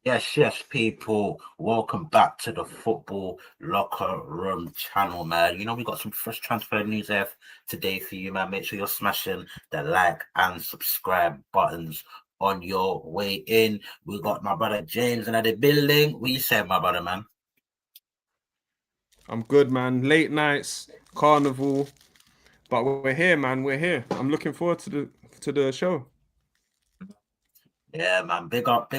Yes, people. Welcome back to the Football Locker Room channel, man. You know, we got some fresh transfer news there today for you, man. Make sure you're smashing the like and subscribe buttons on your way in. We got my brother James in the building. What you say, my brother, man? I'm good, man. Late nights, carnival, but we're here, man. We're here. I'm looking forward to the show. Yeah, man. Big up,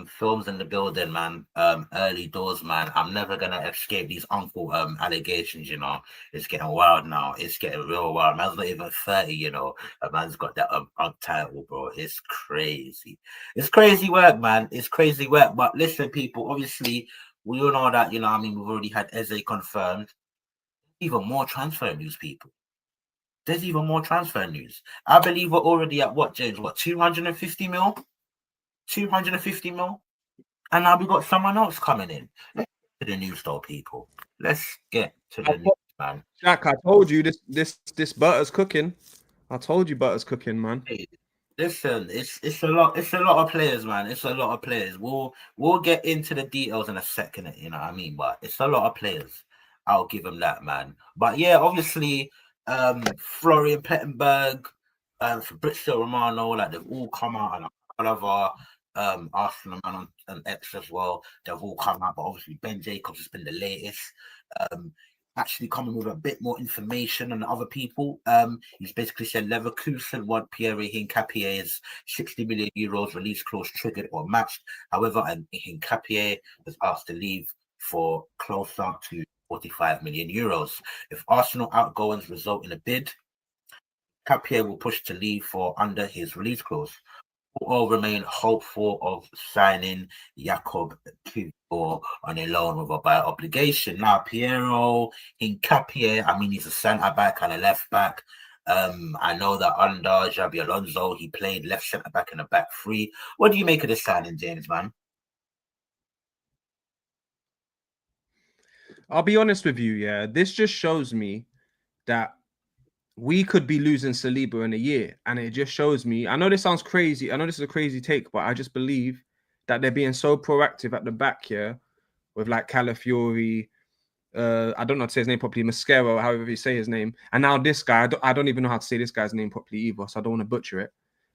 films in the building, man. Early doors, man. I'm never gonna escape these uncle allegations, you know. It's getting wild now. It's getting real wild. Man's not even 30, you know. A man's got that title, bro. It's crazy. It's crazy work, man. It's crazy work. But listen, people, obviously, we all know that, you know, I mean, we've already had EZE confirmed. Even more transfer news, people. There's even more transfer news. I believe we're already at what, James? What, 250 mil? 250 mil. And now we got someone else coming in. Let's get to the news, though, people. Let's get to the news, man. Jack, I told you this butter's cooking. I told you butter's cooking, man. Hey, listen, it's a lot. It's a lot of players, man. It's a lot of players. We'll get into the details in a second. You know what I mean? But it's a lot of players. I'll give them that, man. But yeah, obviously, Florian Pettenberg, Fabrizio Romano, like they've all come out, and all of our Arsenal man on X as well. They've all come out, but obviously Ben Jacobs has been the latest. Um, Actually coming with a bit more information than other people. He's basically said Leverkusen want Pierre Hincapie's 60 million euros release clause triggered or matched. However, Hincapie was asked to leave for closer to 45 million euros. If Arsenal outgoings result in a bid, Capie will push to leave for under his release clause. All remain hopeful of signing Jakob Kivior on a loan with a buyout obligation. Now, Piero Hincapie, I mean, he's a centre back and a left back. I know that under Xabi Alonso, he played left centre back and a back three. What do you make of this signing, James, man? I'll be honest with you, yeah. This just shows me that we could be losing Saliba in a year, and it just shows me. I know this sounds crazy. I know this is a crazy take, but I just believe that they're being so proactive at the back here with like Calafiori. I don't know how to say his name properly, Mascaro, however you say his name. And now this guy, I don't even know how to say this guy's name properly either, so I don't want to butcher it.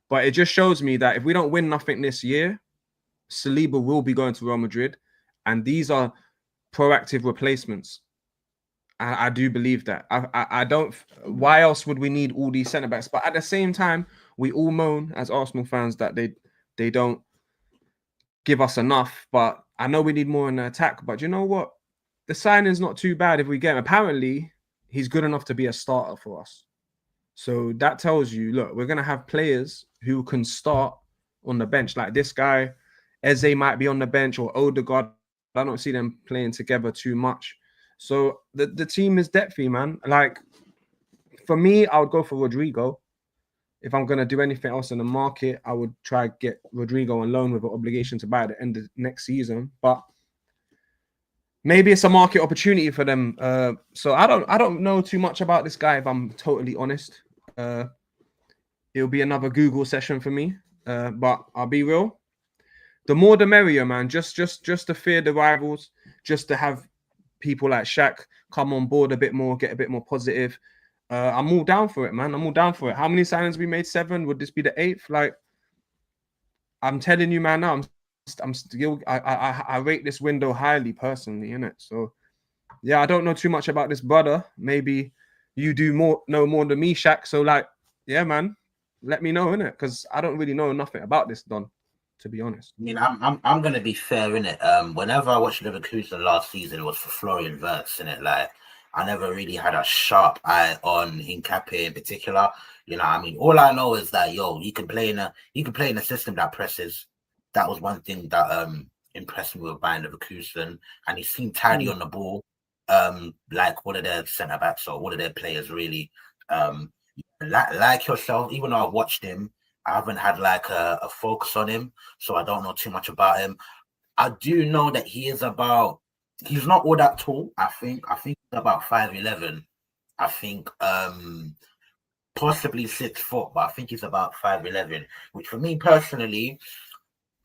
But it just shows me that if we don't win nothing this year, Saliba will be going to Real Madrid, and these are proactive replacements. I do believe that. I don't. Why else would we need all these centre backs? But at the same time, we all moan as Arsenal fans that they don't give us enough. But I know we need more in the attack. But you know what? The signing's not too bad if we get him. Apparently, he's good enough to be a starter for us. So that tells you, look, we're gonna have players who can start on the bench. Like this guy, Eze might be on the bench, or Odegaard. I don't see them playing together too much. So the team is depthy, man. Like for me, I would go for Rodrigo. If I'm gonna do anything else in the market, I would try get Rodrigo on loan with an obligation to buy at the end of next season. But maybe it's a market opportunity for them. So I don't know too much about this guy. If I'm totally honest, it'll be another Google session for me. But I'll be real. The more the merrier, man. Just to fear the rivals, just to have people like Shaq come on board a bit more, get a bit more positive. I'm all down for it, man. I'm all down for it. How many signings we made? 7? Would this be the 8th? Like, I'm telling you, man. Now I'm still. I rate this window highly personally, innit? So yeah, I don't know too much about this brother. Maybe you know more than me, Shaq. So like, yeah, man, let me know, innit? Because I don't really know nothing about this Don, to be honest. I mean, I'm gonna be fair in it. Whenever I watched Leverkusen last season, it was for Florian Wirtz in it. Like, I never really had a sharp eye on Hincapie in particular. You know, I mean, all I know is that he can play in a system that presses. That was one thing that impressed me with buying Leverkusen, and he seemed tidy on the ball. Like one of their centre backs or one of their players really. Um, like yourself, even though I've watched him. I haven't had like a focus on him, so I don't know too much about him. I do know that he's not all that tall. I think he's about 5'11". I think possibly 6 foot, but I think he's about 5'11", which for me personally,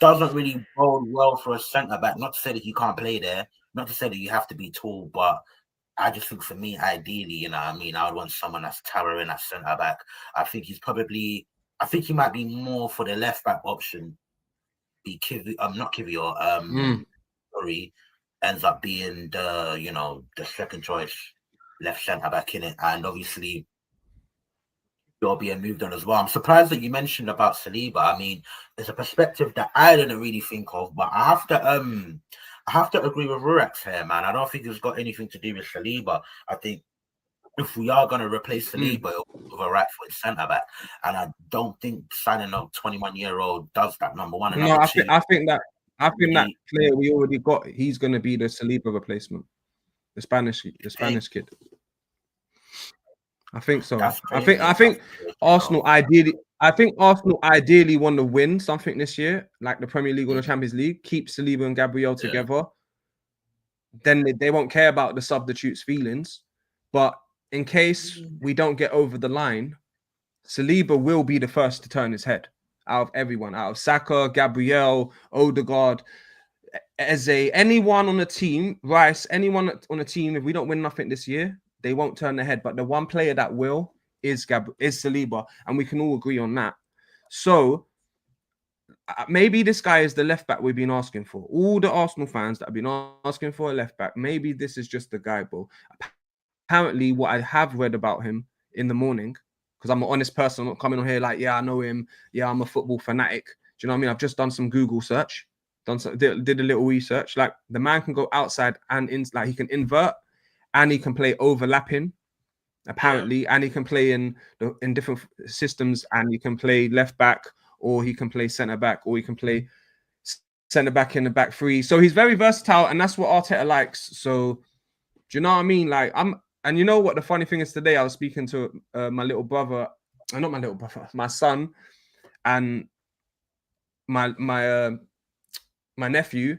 doesn't really bode well for a centre back. Not to say that you can't play there, not to say that you have to be tall, but I just think for me, ideally, you know what I mean, I would want someone that's towering at centre back. I think he might be more for the left back option. Be not Kivior, sorry, ends up being the second choice left centre back in it, and obviously you're being moved on as well. I'm surprised that you mentioned about Saliba. I mean, there's a perspective that I didn't really think of, but I have to agree with Rurex here, man. I don't think it's got anything to do with Saliba. I think if we are going to replace Saliba with a right foot centre back, and I don't think signing a 21-year-old does that. Number one, and No, number two, I think that player we already got, he's going to be the Saliba replacement, the Spanish kid. I think so. I think Arsenal ideally want to win something this year, like the Premier League or the Champions League. Keep Saliba and Gabriel together. Then they won't care about the substitutes' feelings. But in case we don't get over the line, Saliba will be the first to turn his head out of everyone, out of Saka, Gabriel, Odegaard, Eze, anyone on the team, Rice, anyone on the team. If we don't win nothing this year, they won't turn their head. But the one player that will is Saliba, and we can all agree on that. So maybe this guy is the left back we've been asking for. All the Arsenal fans that have been asking for a left back, maybe this is just the guy, bro. Apparently, what I have read about him in the morning, because I'm an honest person, I'm not coming on here like, yeah, I know him. Yeah, I'm a football fanatic. Do you know what I mean? I've just done some Google search, did a little research. Like, the man can go outside and he can invert, and he can play overlapping, apparently, and he can play in different systems, and he can play left back, or he can play centre back, or he can play centre back in the back three. So he's very versatile, and that's what Arteta likes. So, do you know what I mean? Like, and you know what the funny thing is, today I was speaking to my little brother, not my little brother, my son, and my nephew.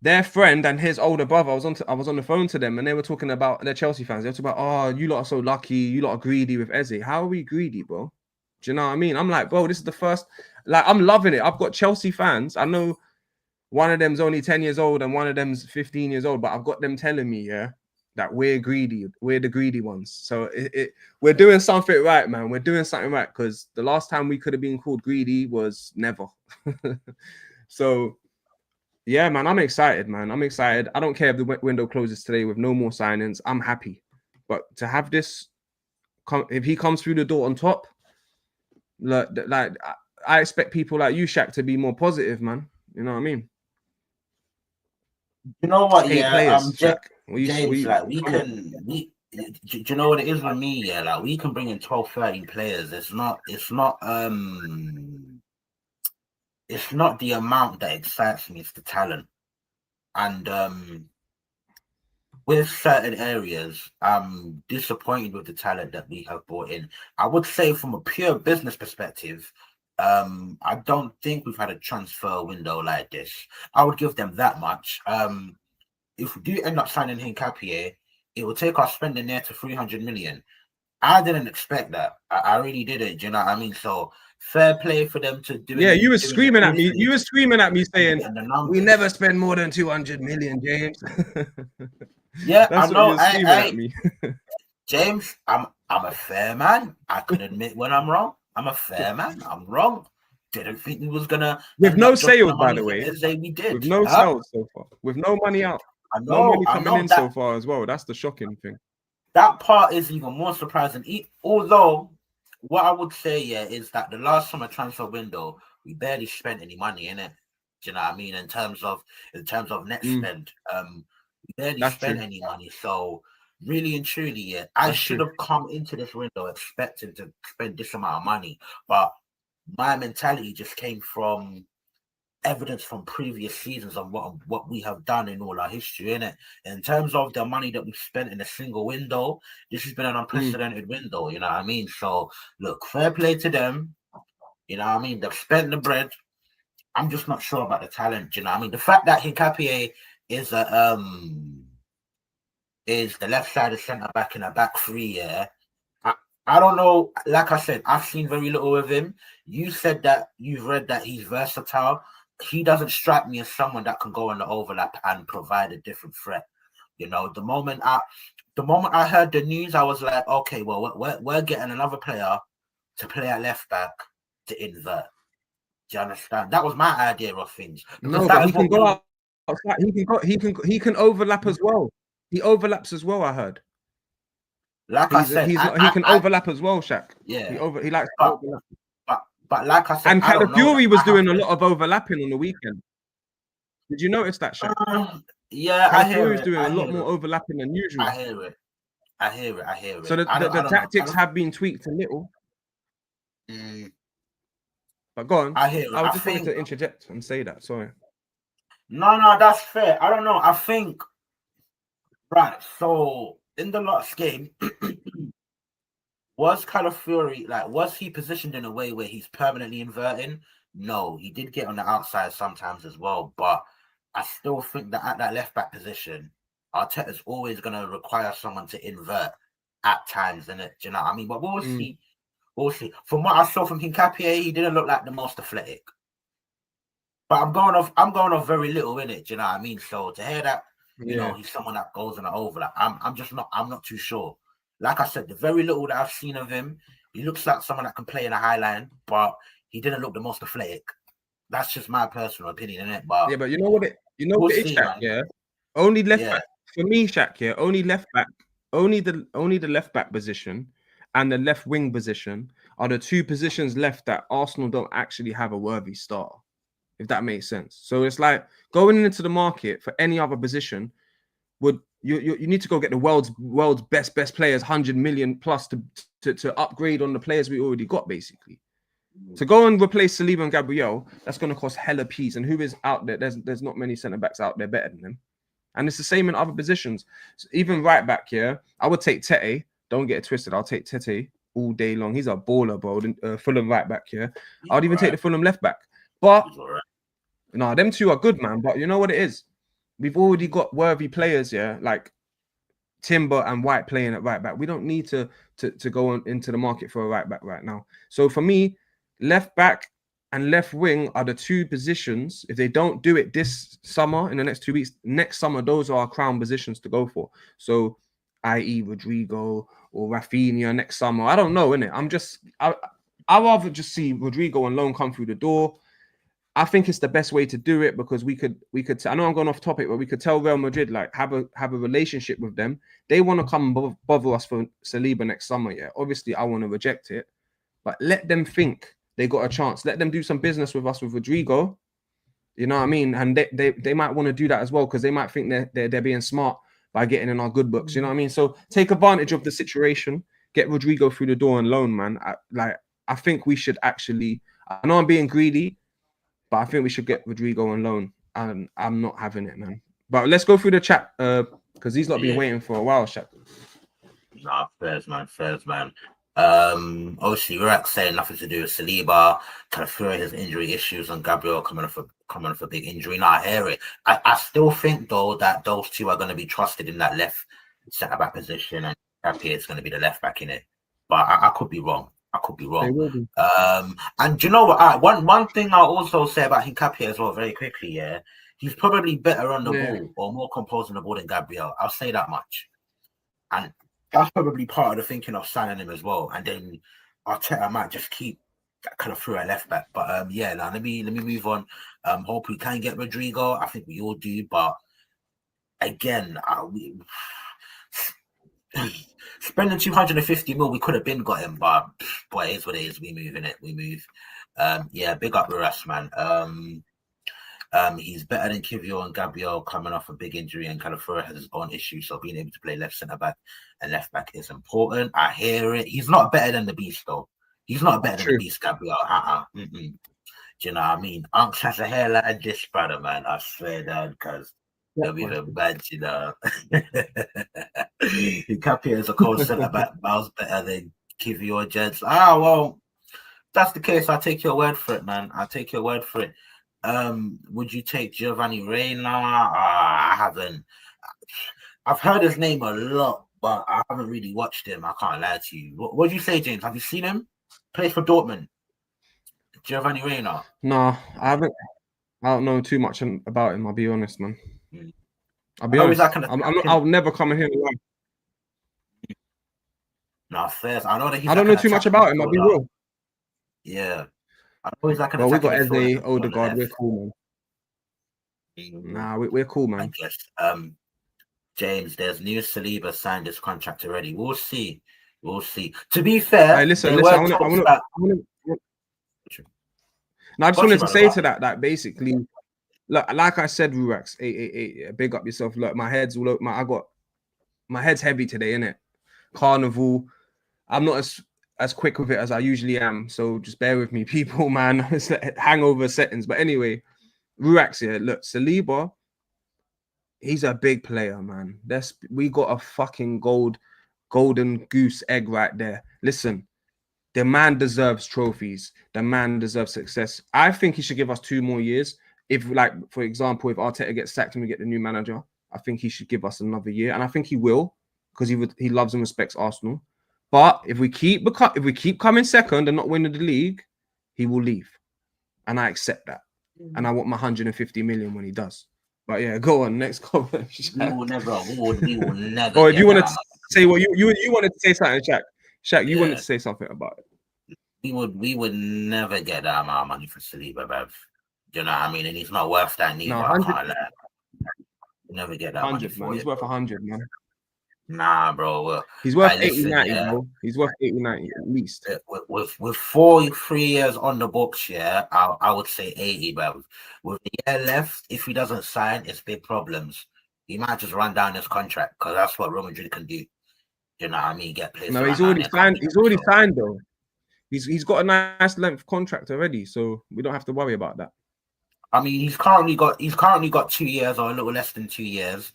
Their friend and his older brother, I was on the phone to them, and they were talking about their Chelsea fans. They were talking about, oh, you lot are so lucky, you lot are greedy with Eze. How are we greedy, bro? Do you know what I mean? I'm like, bro, this is the first. Like, I'm loving it. I've got Chelsea fans. I know one of them's only 10 years old and one of them's 15 years old, but I've got them telling me, that we're greedy. We're the greedy ones. So we're doing something right, man. We're doing something right, because the last time we could have been called greedy was never. So, yeah, man, I'm excited, man. I'm excited. I don't care if the window closes today with no more signings. I'm happy. But to have this, if he comes through the door on top, like I expect people like you, Shaq, to be more positive, man. You know what I mean? You know what? Eight players, Shaq. James, like do you know what it is with me? Yeah, like we can bring in 12, 13 players. It's not the amount that excites me, it's the talent. And with certain areas, I'm disappointed with the talent that we have brought in. I would say from a pure business perspective, I don't think we've had a transfer window like this. I would give them that much. If we do end up signing Hincapie, it will take our spending there to 300 million. I didn't expect that. I really didn't. Do you know what I mean? So fair play for them to do it. Yeah, you were screaming at me. You were screaming at me saying, we never spend more than 200 million, James. Yeah, that's I know. What you were screaming at me. James, I'm a fair man. I can admit when I'm wrong. I'm a fair man. I'm wrong. Didn't think we was gonna with no sales, by the way. We did. With no sales so far. With no money out. No money coming in so far as well. That's the shocking thing. That part is even more surprising. Although, what I would say, is that the last summer transfer window, we barely spent any money in it. Do you know what I mean? In terms of net spend, we barely spent any money. So really and truly, I should have come into this window expecting to spend this amount of money, but my mentality just came from evidence from previous seasons of what we have done in all our history, innit? In terms of the money that we've spent in a single window, this has been an unprecedented window, you know what I mean? So look, fair play to them, you know what I mean? They've spent the bread. I'm just not sure about the talent, you know what I mean? The fact that Hincapie is the left side of centre back in a back three, I don't know. Like I said, I've seen very little of him. You said that you've read that he's versatile. he doesn't strike me as someone that can go on the overlap and provide a different threat. You know, the moment I heard the news, I was like, okay, well, we're getting another player to play at left back to invert. Do you understand? That was my idea of things. Because No, that but is he can what go outside. He can overlap as well. He overlaps as well. I heard. like I said, He can overlap as well, Shaq. yeah. He likes to overlap. But like I said, And I don't know. Calafiori was doing a lot of overlapping on the weekend. Did you notice that, Shaq? Yeah, I hear Calafiori was it. doing I a lot hear more it. overlapping than usual. I hear it. I hear it. I hear it. So I the don't tactics know. have been tweaked a little. Mm, But go on. I hear it. I I just wanted think to interject and say that. Sorry. no, that's fair. I don't know. I think right. So in the last game, was Calafiori was he positioned in a way where he's permanently inverting? No, he did get on the outside sometimes as well, but I still think that at that left back position, Arteta's always going to require someone to invert at times, in it. Do you know what I mean? But we'll see. We'll see. From what I saw from Hincapie, he didn't look like the most athletic. But I'm going off very little in it. Do you know what I mean? So to hear that, you know, he's someone that goes on the overlap. I'm not too sure. Like I said, the very little that I've seen of him, he looks like someone that can play in a high line, but he didn't look the most athletic. That's just my personal opinion in it. But yeah, but you know what it is, Shaq, man. yeah. Only left back for me, Shaq, yeah. Only left back, only the left back position and the left wing position are the two positions left that Arsenal don't actually have a worthy starter, if that makes sense. So it's like going into the market for any other position would you need to go get the world's best players, 100 million plus to upgrade on the players we already got, basically. To go and replace Saliba and Gabriel, that's going to cost hella peas. And who is out there? There's not many centre backs out there better than them. And it's the same in other positions. So even right back here, I would take Tete. Don't get it twisted. I'll take Tete all day long. He's a baller, bro. Fulham right back here. I would even take the Fulham left back. But no, them two are good, man. But you know what it is? We've already got worthy players here, like Timber and White playing at right back. We don't need to go into the market for a right back right now. So for me, left back and left wing are the two positions. If they don't do it this summer, in the next 2 weeks, next summer, those are our crown positions to go for. So, i.e. Rodrigo or Rafinha next summer. I don't know, innit? I'd rather just see Rodrigo on loan come through the door. I think it's the best way to do it because we could. I know I'm going off topic, but we could tell Real Madrid have a relationship with them. They want to come and bother us for Saliba next summer. Yeah, obviously I want to reject it, but let them think they got a chance. Let them do some business with us with Rodrigo. You know what I mean? And they might want to do that as well because they might think they're being smart by getting in our good books. You know what I mean? So take advantage of the situation. Get Rodrigo through the door on loan, man. I think we should actually. I know I'm being greedy. But I think we should get Rodrigo on loan, and I'm not having it, man. But let's go through the chat because he's not been waiting for a while, Shaq. Nah, fairs, man. Obviously, Rex saying nothing to do with Saliba. Calafiori has injury issues, and Gabriel coming off a big injury. Now I hear it. I still think though that those two are going to be trusted in that left centre back position, and Hincapie is going to be the left back in it. But I could be wrong. They will be. And do you know what? One thing I'll also say about Hincapie as well, very quickly, yeah, he's probably better on the ball or more composed on the ball than Gabriel. I'll say that much. And that's probably part of the thinking of signing him as well. And then Arteta might just keep that kind of through a left back. But yeah, now let me move on. Hope we can get Rodrigo. I think we all do, but again, spending 250 mil, we could have been got him, but boy, it is what it is. We move in it. We move. Yeah, big up the rest, man. He's better than Kivior and Gabriel coming off a big injury, and Calafiori has his own issues, so being able to play left centre back and left back is important. I hear it. He's not better than the beast, though. He's not better than the beast, Gabriel. Do you know what I mean? Unks has a hair like this, brother, man. I swear down, because they'll even bad, you know. Hincapie as a cold centre back, miles better than Kivior Jeds. Well, that's the case. I'll take your word for it, man. I'll take your word for it. Would you take Giovanni Reina? I haven't. I've heard his name a lot, but I haven't really watched him. I can't lie to you. What do you say, James? Have you seen him? Plays for Dortmund. Giovanni Reina. No, I I don't know too much about him. I'll be honest, man. Mm. I'll be I know he's honest. like an I'm not, attacking. I'll never come in here and lie. No, first I know that he's I don't like know an too much attacking about him. I'll be midfielder. real. Yeah, I know he's like an Well, we attacking got midfielder EZE, on the Odegaard. We're left. cool, man. Nah, we're cool, I man. guess. James, there's new Saliba signed his contract already. We'll see. We'll see. To be fair, Hey, listen. there I were want talks to. that. No, I just Got you, wanted to brother. say Go to that basically, look, like I said, Rurax, hey, big up yourself. Look, my head's all over. My head's heavy today, innit? Carnival. I'm not as quick with it as I usually am, so just bear with me, people, man. It's hangover settings. But anyway, Rurax here. Look, Saliba, he's a big player, man. We got a fucking golden goose egg right there. Listen, the man deserves trophies. The man deserves success. I think he should give us 2 more years. If, like, for example, if Arteta gets sacked and we get the new manager, I think he should give us another year, and I think he will, because he loves and respects Arsenal. But if we keep coming second and not winning the league, he will leave, and I accept that. And I want my 150 million when he does. But yeah, go on, next comment. we will never Or do you get want that. to say what you wanted to say something, Shaq? Shaq, you Yeah. wanted to say something about it. We would never get that amount of money for Saliba, bruv. Do you know what I mean? And he's not worth that neither. No, I can't lie. Never get that money 100, for man. it. He's worth 100, man. Nah, bro. He's worth Hey, 80, listen, 90, yeah. bro. He's worth 80, 90 at least. With 3 years on the books, yeah, I would say 80, but with the year left, if he doesn't sign, it's big problems. He might just run down his contract, because that's what Real Madrid can do. You know what I mean? Get players No, to he's run down already their signed. contract. He's already signed though. He's got a nice length contract already, so we don't have to worry about that. I mean, he's currently got 2 years or a little less than 2 years.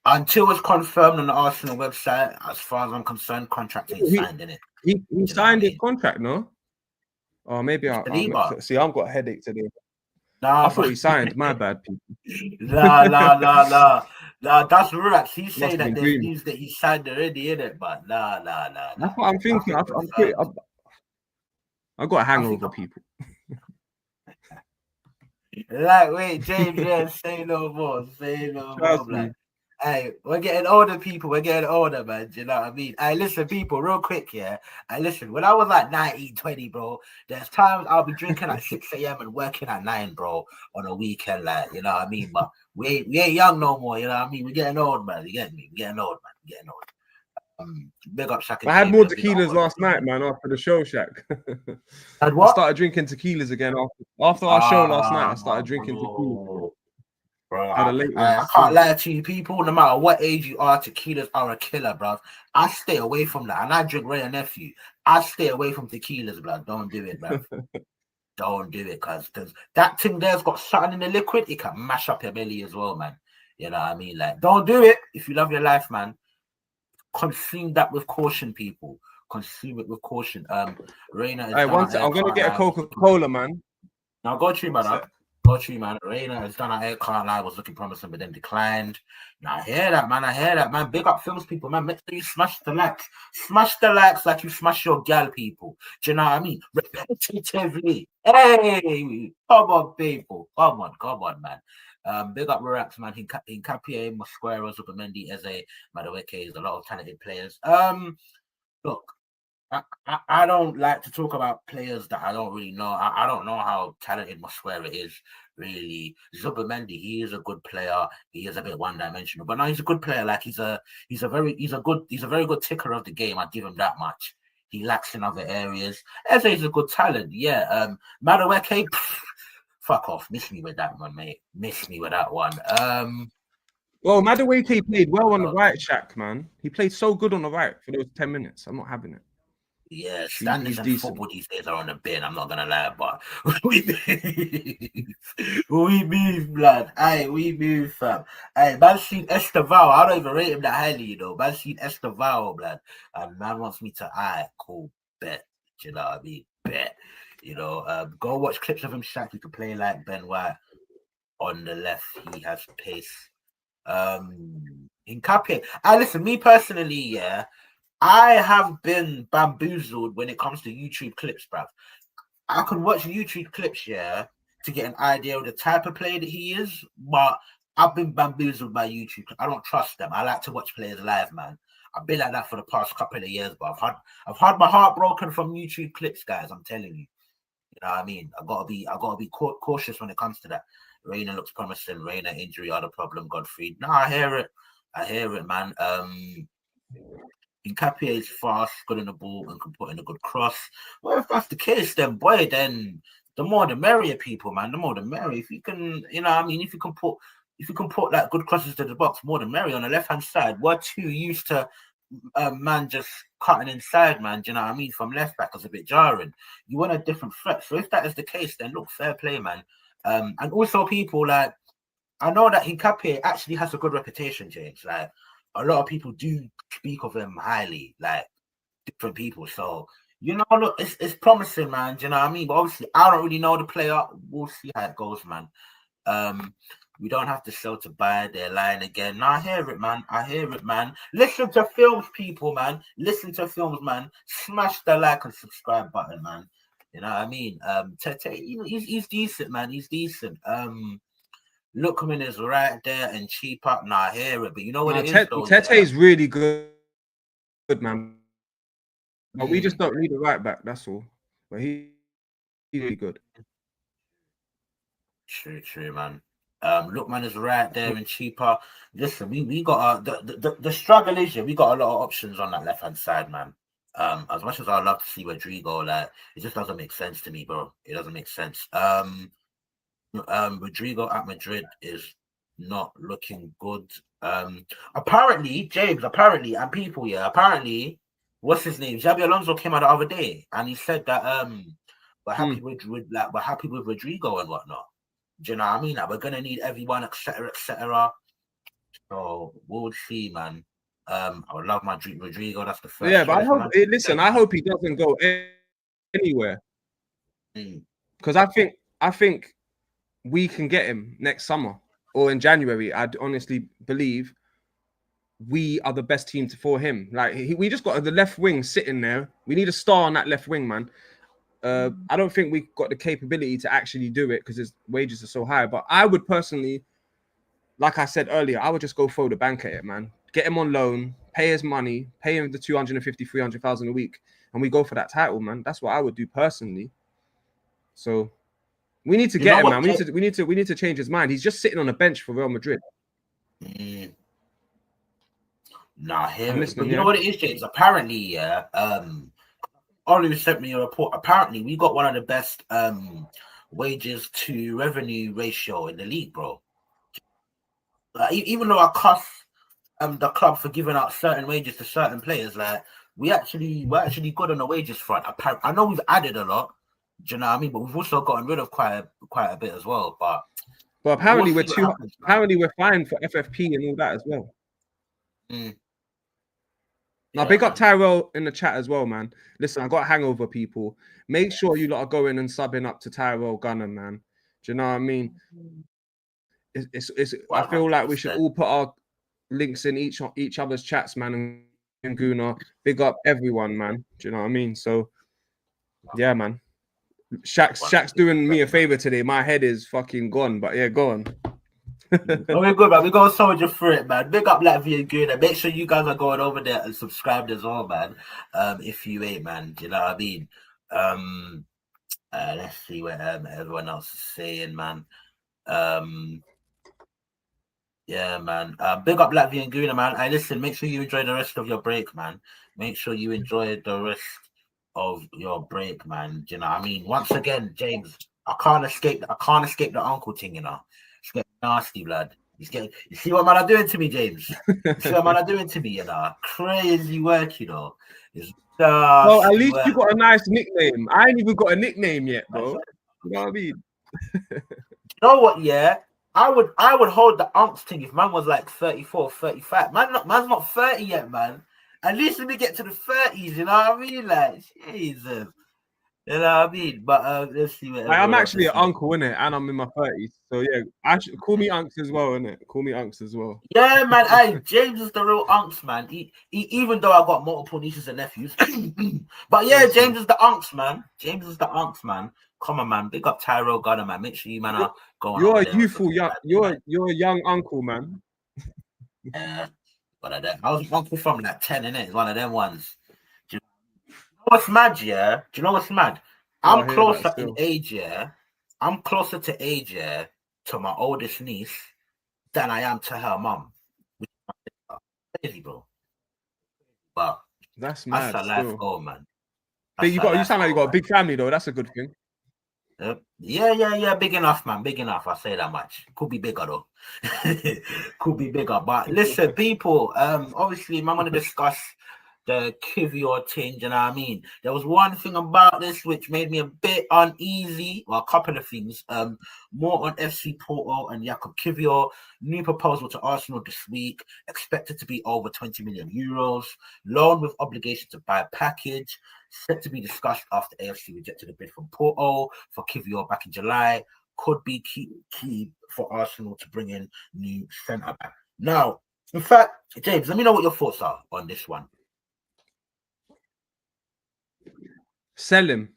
Until it's confirmed on the Arsenal website, as far as I'm concerned, contract ain't signed, in it. He signed his contract, no? Or maybe I'll see. I've got a headache today. Nah, I thought he signed. My bad, people. Nah. That's Rurax. He's saying that there's dreaming. news that he signed already, in it, but nah. That's what I'm thinking. I got a hangover, people. Like, wait, James, yeah, say no more, man. Hey, we're getting older, people. We're getting older, man. Do you know what I mean? Hey, listen, people, real quick, yeah. Hey, listen, when I was like 19, 20, bro, there's times I'll be drinking at 6 a.m. and working at 9, bro, on a weekend, like, you know what I mean? But we ain't young no more, you know what I mean? We're getting old, man. You get me? We're getting old, man. We're getting old. Big up Shaq. I had more tequilas last night, man, after the show, Shaq. I started drinking tequilas again after our show last night. I started drinking tequila. Bro, I can't lie to you, people. No matter what age you are, tequilas are a killer, bro. I stay away from that, and I drink Ray and Nephew. I stay away from tequilas, bro. Don't do it, bro. Don't do it, cause that thing there's got something in the liquid. It can mash up your belly as well, man. You know what I mean? Like, don't do it if you love your life, man. Consume that with caution, people. Consume it with caution. Reina is I'm gonna get a Coca-Cola, man. Now go to man. Go to man. Reina has done our air car live, was looking promising, but then declined. Now I hear that, man. Big up films, people, man. Make sure you smash the likes. Smash the likes like you smash your gal, people. Do you know what I mean? Repetitively. Hey, come on, people. Come on, man. Big up Rurax, man. Hincapie, Mosquera, Zubimendi, Eze, Madueke, is a lot of talented players. Look, I don't like to talk about players that I don't really know. I don't know how talented Mosquera is, really. Zubimendi, he is a good player. He is a bit one-dimensional, but no, he's a good player. Like he's a very good ticker of the game. I give him that much. He lacks in other areas. Eze is a good talent, yeah. Madueke, fuck off. Miss me with that one, mate. Miss me with that one. Well, Madueke played well on the right, Shaq, man. He played so good on the right for those 10 minutes. I'm not having it. Yeah, standards and football these days are on the bin. I'm not gonna lie, but we move, blood. Aye, we move, fam. Aye, man seen Esteval. I don't even rate him that highly, you know. Man seen Esteval, blood. And man wants me to cool, bet. Do you know what I mean? Bet. You know, go watch clips of him Shaq. He could play like Ben White on the left. He has pace. Hincapie. Listen, me personally, yeah. I have been bamboozled when it comes to YouTube clips, bruv. I can watch YouTube clips, yeah, to get an idea of the type of player that he is. But I've been bamboozled by YouTube. I don't trust them. I like to watch players live, man. I've been like that for the past couple of years, but I've had my heart broken from YouTube clips, guys. I'm telling you. You know what I mean? I gotta be cautious when it comes to that. Reina looks promising. Reina injury, other problem. Godfrey. No, I hear it, man. Hincapie is fast, good in the ball, and can put in a good cross. Well, if that's the case, then boy, then the more the merrier, people, man. The more the merrier. If you can, you know what I mean, if you can put like good crosses to the box, more the merrier. On the left hand side, we're too used to man just cutting inside, man. Do you know what I mean? From left back is a bit jarring. You want a different threat. So if that is the case, then look, fair play, man. And also people like, I know that Hincapie actually has a good reputation, James. Like a lot of people do speak of him highly, like different people. So you know, look, it's promising, man. Do you know what I mean? But obviously, I don't really know the player. We'll see how it goes, man. We don't have to sell to buy. They're lying again. No, I hear it, man. I hear it, man. Listen to films, people, man. Listen to films, man. Smash the like and subscribe button, man. You know what I mean? He's decent, man. He's decent. Lookman is right there and cheap up. Nah, I hear it, but you know what it is, though. Tete is really good, man. But we just don't need a right back. That's all. But he's really good. True, man. Lookman is right there and cheaper. Listen, we got the struggle is we got a lot of options on that left hand side, man. As much as I'd love to see Rodrigo, like it just doesn't make sense to me, bro. It doesn't make sense. Rodrigo at Madrid is not looking good. Apparently, James, and people, what's his name? Xabi Alonso came out the other day and he said that we're happy with Rodrigo and whatnot. Do you know what I mean? Like, we're gonna need everyone, etc. So we'll see, man. I would love my Rodrigo. That's the first. Yeah, but I hope. I hope he doesn't go anywhere. Because I think we can get him next summer or in January. I'd honestly believe we are the best team for him. Like we just got the left wing sitting there. We need a star on that left wing, man. I don't think we've got the capability to actually do it because his wages are so high. But I would personally, like I said earlier, I would just go throw the bank at it, man. Get him on loan, pay his money, pay him the 250, 300,000 a week, and we go for that title, man. That's what I would do personally. So we need to get him, man. We need to change his mind. He's just sitting on a bench for Real Madrid. Nah, you know what it is, James? Apparently, Oliver sent me a report. Apparently, we got one of the best wages to revenue ratio in the league, bro. Even though I cuss the club for giving out certain wages to certain players, like we're actually good on the wages front. I know we've added a lot, do you know what I mean? But we've also gotten rid of quite a bit as well. But apparently we're fine for FFP and all that as well. Now, big up Tyrell in the chat as well, man. Listen, I got a hangover, people. Make sure you lot are going and subbing up to Tyrell Gunner, man. Do you know what I mean? I feel like we should all put our links in each other's chats, man. And Guna, big up everyone, man. Do you know what I mean? So, yeah, man. Shaq's doing me a favor today. My head is fucking gone, but yeah, go on. We're good, man. We're going to soldier through it, man. Big up Latvia and Guna. Make sure you guys are going over there and subscribed as well, man. If you ain't, man. Do you know what I mean? Let's see what everyone else is saying, man. Yeah, man. Big up Latvia and Guna, man. Listen, make sure you enjoy the rest of your break, man. Make sure you enjoy the rest of your break, man. Do you know what I mean? Once again, James, I can't escape the uncle thing, you know. It's getting nasty, blood. You see what man are doing to me, James? You see what man are doing to me, you know? Crazy work, you know. Well, at least you got a nice nickname. I ain't even got a nickname yet, bro. You know what I mean? You know what, yeah? I would hold the unks thing if man was like 34, 35. Man's not 30 yet, man. At least let me get to the 30s, you know what I mean? Like, Jesus. You know what I mean? But let's see what I'm everyone else actually is an saying. uncle, innit? And I'm in my 30s. So yeah, actually call me unks as well, innit? Call me unks as well. Yeah, man. Hey, James is the real unks, man. Even though I got multiple nieces and nephews, but yeah, Listen. James is the unks, man. James is the unks, man. Come on, man. Big up Tyrell Gunner, man. Make sure you, man, are going You're over a there and youthful young. subscribe. You're a young uncle, man. One of them. I was an uncle from like 10, innit? It's one of them ones. Do you know what's mad, yeah? Do you know what's mad? Oh, I I'm hear that closer in still. age, yeah. I'm closer to age, yeah, to my oldest niece than I am to her mum. Crazy, bro. But That's that's mad a life still. goal, man. But That's a you life sound like you goal, got a man. big family though. That's a good thing. Yeah. Big enough, man. Big enough. I say that much. Could be bigger though. Could be bigger. But listen, people. Obviously, I'm gonna discuss the Kivior change, you know what I mean? There was one thing about this which made me a bit uneasy. Well, a couple of things. More on FC Porto and Jakub Kivior. New proposal to Arsenal this week, expected to be over 20 million euros. Loan with obligation to buy package, set to be discussed after AFC rejected a bid from Porto for Kivior back in July. Could be key for Arsenal to bring in new centre back. Now, in fact, James, let me know what your thoughts are on this one. Sell him.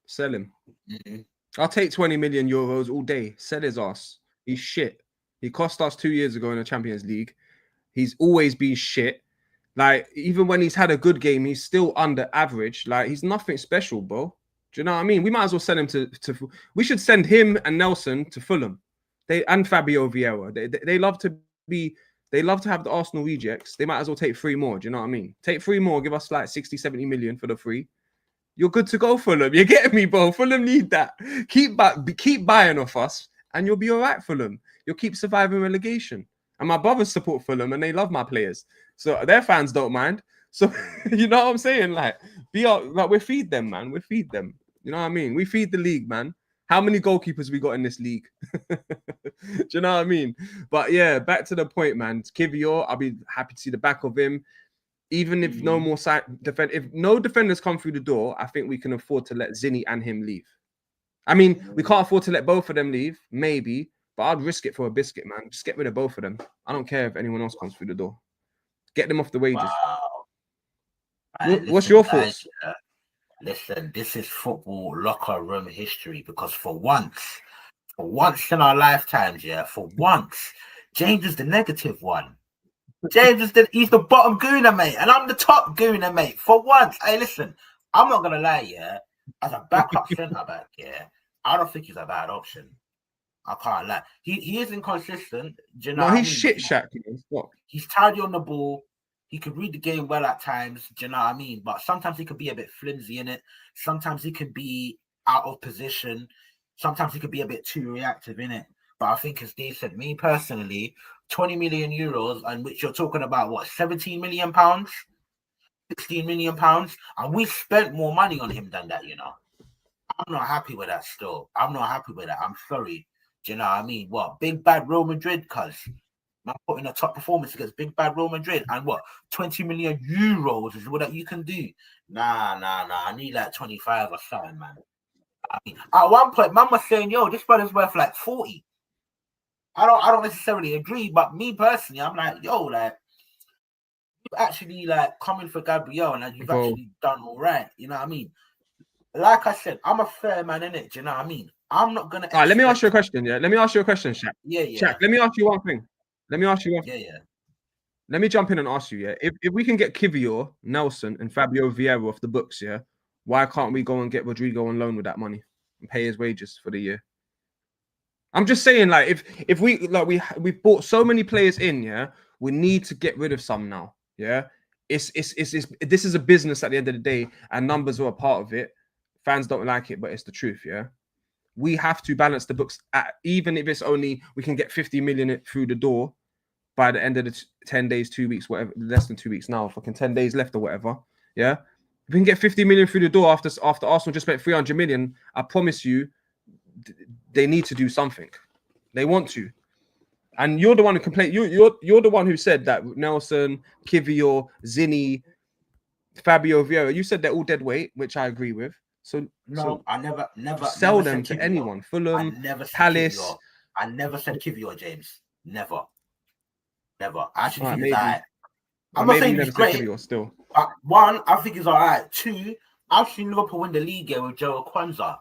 Mm-hmm. I'll take 20 million euros all day. Sell his ass. He's shit. He cost us 2 years ago in the Champions League. He's always been shit. Like, even when he's had a good game, he's still under average. Like, he's nothing special, bro. Do you know what I mean? We might as well send him to we should send him and Nelson to Fulham. And Fabio Vieira. They love to have the Arsenal rejects. They might as well take 3 more. Do you know what I mean? Take 3 more, give us like 60, 70 million for the 3. You're good to go, Fulham. You're getting me, bro. Fulham need that. Keep buying off us, and you'll be all right, Fulham. You'll keep surviving relegation. And my brothers support Fulham, and they love my players, so their fans don't mind. So you know what I'm saying? Like, we feed them, man. We feed them. You know what I mean? We feed the league, man. How many goalkeepers we got in this league? Do you know what I mean? But yeah, back to the point, man. Kivior, I'll be happy to see the back of him. Even if no more if no defenders come through the door, I think we can afford to let Zinni and him leave. I mean, we can't afford to let both of them leave, maybe, but I'd risk it for a biscuit, man. Just get rid of both of them. I don't care if anyone else comes through the door. Get them off the wages. Wow. Right, What's your thoughts? Listen, this is football locker room history because for once in our lifetimes, for once, James is the negative one. James is he's the bottom gooner, mate, and I'm the top gooner, mate. For once, hey, listen, I'm not gonna lie, as a backup centre back, I don't think he's a bad option. I can't lie. He is inconsistent. Do you know No, he's shit, Shaq. He's tidy on the ball. He could read the game well at times. Do you know what I mean? But sometimes he could be a bit flimsy in it. Sometimes he could be out of position. Sometimes he could be a bit too reactive in it. But I think, as Dave said, me personally, 20 million euros, and which you're talking about, what, 17 million pounds, 16 million pounds, and we spent more money on him than that, you know. I'm not happy with that still. I'm not happy with that. I'm sorry. Do you know what I mean? What, big bad Real Madrid, cuz man putting a top performance against big bad Real Madrid, and what, 20 million euros is what that you can do? Nah. I need like 25 or something, man. I mean, at one point, man was saying, yo, this brother's worth like 40. I don't necessarily agree, but me personally, I'm like, yo, like, you've actually like coming for Gabriel and you've actually done all right. You know what I mean? Like I said, I'm a fair man in it. Do you know what I mean? I'm not gonna. All right, let me ask you a question. Yeah, let me ask you a question, Shaq. Yeah. Shaq, let me ask you one thing. Let me ask you one. Yeah. Let me jump in and ask you. Yeah, if we can get Kivior, Nelson, and Fabio Vieira off the books, yeah, why can't we go and get Rodrigo on loan with that money and pay his wages for the year? I'm just saying, like, if we like we bought so many players in, yeah, we need to get rid of some now. Yeah, this is a business at the end of the day, and numbers are a part of it. Fans don't like it, but it's the truth. Yeah, we have to balance the books. Even if it's only we can get 50 million through the door by the end of the 10 days, 2 weeks, whatever, less than 2 weeks now, fucking 10 days left or whatever. Yeah, if we can get 50 million through the door after Arsenal just spent 300 million, I promise you, they need to do something. They want to. And you're the one who complained. You're the one who said that Nelson, Kivior, Zinni, Fabio Vieira, you said they're all dead weight, which I agree with. So No, I never sell said them to Kiwior. anyone. I Fulham, never said Palace. Kiwior. I never said Kiwior, James. Never. I actually All right, think he's maybe. alright. I'm Or not maybe you saying he's never said great. Kiwior still. But one, I think he's alright. Two, I've seen Liverpool win the league here with Joe Kwanzaa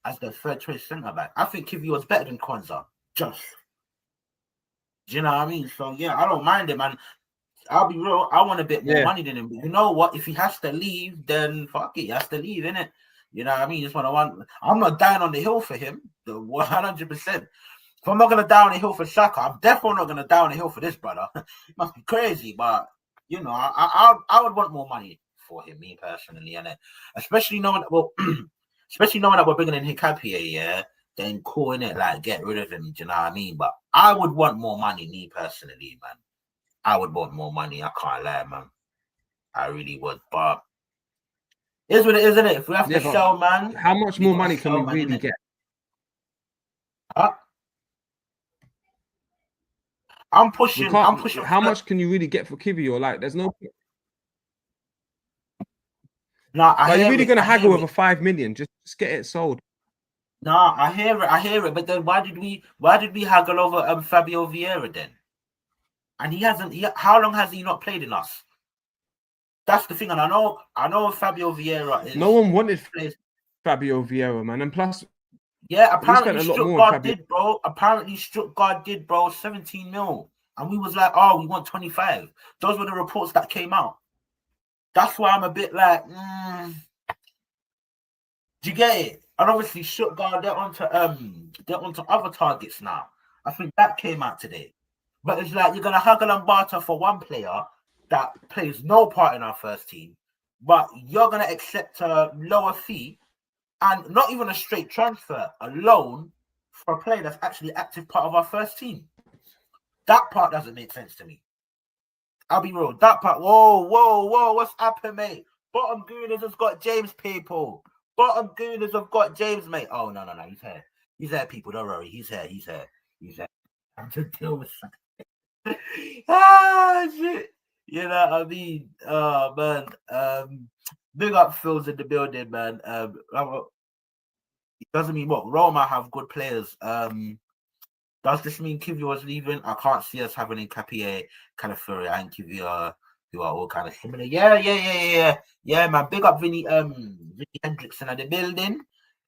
as their third choice centre back. I think Kiwior's better than Kwanzaa. Just. Do you know what I mean? So yeah, I don't mind him, and I'll be real. I want a bit more money than him. But you know what? If he has to leave, then fuck it. He has to leave, innit? You know what I mean? Just I'm not dying on the hill for him. The 100%. If I'm not gonna die on the hill for Saka, I'm definitely not gonna die on the hill for this brother. It must be crazy, but you know, I would want more money for him, me personally, and especially knowing that we're bringing in Hincapie, yeah. Then calling it like get rid of him. Do you know what I mean? But I would want more money, me personally, man. I would want more money. I can't lie, man. I really would, but it's what it is, isn't it? If we have to sell, man, how much more money can we really get? Huh? I'm pushing. How much can you really get for Kiwior? Like, there's no. No, are you really gonna haggle over 5 million? Just get it sold. No, I hear it. But then why did we haggle over Fabio Vieira then? And he hasn't. How long has he not played in us? That's the thing, and I know Fabio Vieira is. No one wanted Fabio Vieira, man, and plus. Yeah, apparently Stuttgart did, bro. Apparently Stuttgart did, bro. 17 mil. And we was like, oh, we want 25. Those were the reports that came out. That's why I'm a bit like, do you get it? And obviously Stuttgart, they're onto other targets now. I think that came out today. But it's like you're gonna haggle and barter for one player that plays no part in our first team, but you're gonna accept a lower fee. And not even a straight transfer, a loan for a player that's actually active part of our first team. That part doesn't make sense to me. I'll be real. That part, whoa, what's happened, mate? Bottom Gooners has got James, people. Bottom Gooners have got James, mate. Oh, no, he's here. He's here, people. Don't worry. He's here. I'm to deal with something. Shit. You know what I mean? Oh, man. Big up Phil's in the building, man. It doesn't mean what Roma have good players. Does this mean Kiwior is leaving? I can't see us having Hincapie, Calafiori, and Kiwior, who are all kind of similar. Yeah, man. Big up Vinny Hendrickson at the building.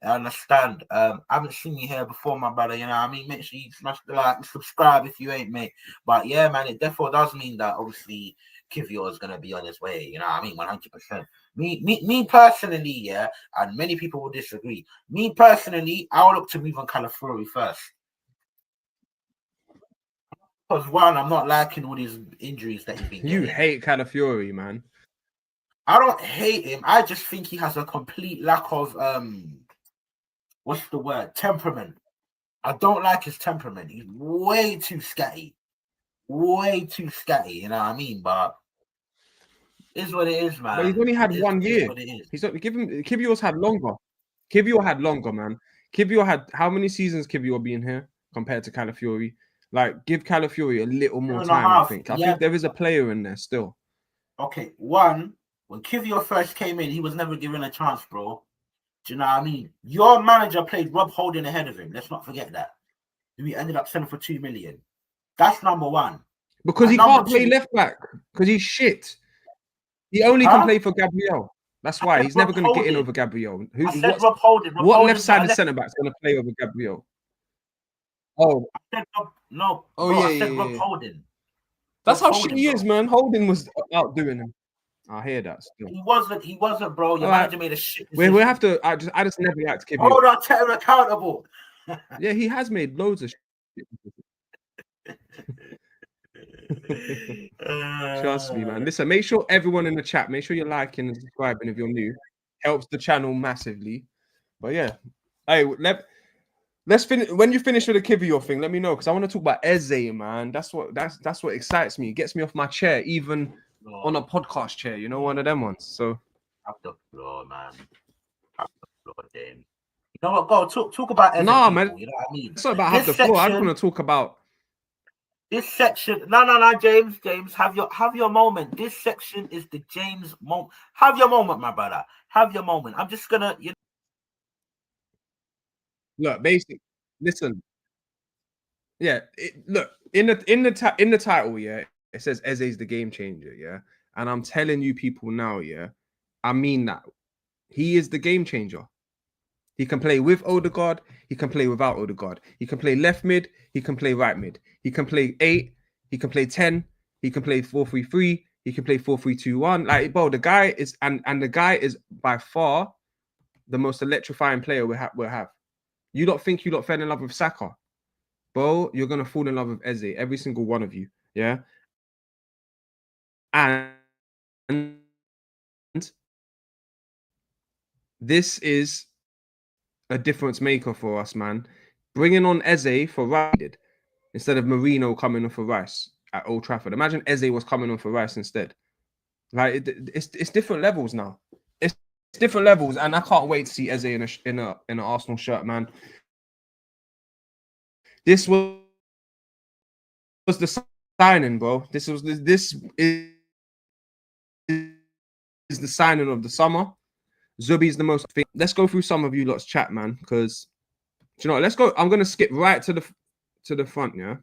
I understand. I haven't seen you here before, my brother. You know what I mean? Make sure you smash the like, subscribe if you ain't, mate. But yeah, man, it definitely does mean that obviously Kiwior is gonna be on his way. You know what I mean? 100%. Me personally, yeah, and many people will disagree. Me personally, I'll look to move on Calafiori first. Because one, I'm not liking all these injuries that he's been getting. You hate Calafiori, man. I don't hate him. I just think he has a complete lack of what's the word? Temperament. I don't like his temperament. He's way too scatty. Way too scatty, you know what I mean? But it's what it is, man. But he's only had 1 year. Kiwior's had longer. Kiwior had longer, man. Kiwior had how many seasons Kiwior been here compared to Calafiori? Like, give Calafiori a little more time, I think. I think there is a player in there still. Okay, one, when Kiwior first came in, he was never given a chance, bro. Do you know what I mean? Your manager played Rob Holding ahead of him. Let's not forget that. We ended up selling for 2 million. That's number one. Because he can't play left back. Because he's shit. He only can play for Gabriel. That's why he's never going to get in over Gabriel. Rob Holding. What left-sided centre back is going to play over Gabriel? Oh, I said no. Oh, bro, yeah, I said yeah, Rob yeah. Holding. That's how shit he is, man. Holding was outdoing him. I hear that still. He wasn't, bro. Your manager made a shit decision. We have to. I just never like to give Hold on, tell him accountable. Yeah, he has made loads of shit. Trust me, man. Listen, make sure everyone in the chat, make sure you're liking and subscribing if you're new. Helps the channel massively. But yeah, hey, let's finish. When you finish with the Kiwior thing, let me know because I want to talk about EZE, man. That's what excites me. It gets me off my chair, even on a podcast chair. You know, one of them ones. So, off the floor, man. Off the floor, James. You know what? Go talk about EZE. Nah, people, man. You know what I mean? It's not about half the floor. I just want to talk about this section. No, James. Have your moment. This section is the James moment. Have your moment, my brother. Have your moment. I'm just gonna. Look, basic. Listen. Yeah, look in the title, yeah, it says Eze is the game changer, yeah, and I'm telling you people now, yeah, I mean that he is the game changer. He can play with Odegaard, he can play without Odegaard, he can play left mid, he can play right mid, he can play 8, he can play 10, he can play 4-3-3, he can play 4-3-2-1. Like, bro, the guy is and the guy is by far the most electrifying player we'll have. You don't think you lot fell in love with Saka? Bro, you're gonna fall in love with Eze, every single one of you. Yeah. And this is a difference maker for us, man. Bringing on Eze for Rice instead of Marino coming on for Rice at Old Trafford. Imagine Eze was coming on for Rice instead. Like it's different levels now. It's different levels, and I can't wait to see Eze in an Arsenal shirt, man. This was the signing, bro. This is the signing of the summer. Zubi's the most. Let's go through some of you lot's chat, man. Because do you know? Let's go. I'm gonna skip right to the front. Yeah.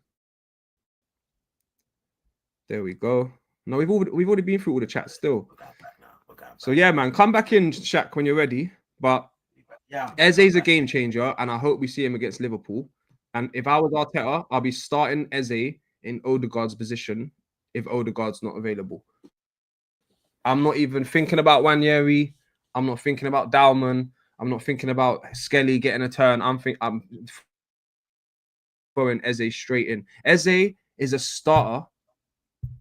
There we go. No, we've already been through all the chat still. So yeah, man, come back in, Shaq, when you're ready. But yeah, Eze's a game changer, and I hope we see him against Liverpool. And if I was Arteta, I'll be starting Eze in Odegaard's position if Odegaard's not available. I'm not even thinking about Wanyeri. I'm not thinking about Dalman. I'm not thinking about Skelly getting a turn. I'm throwing Eze straight in. Eze is a starter,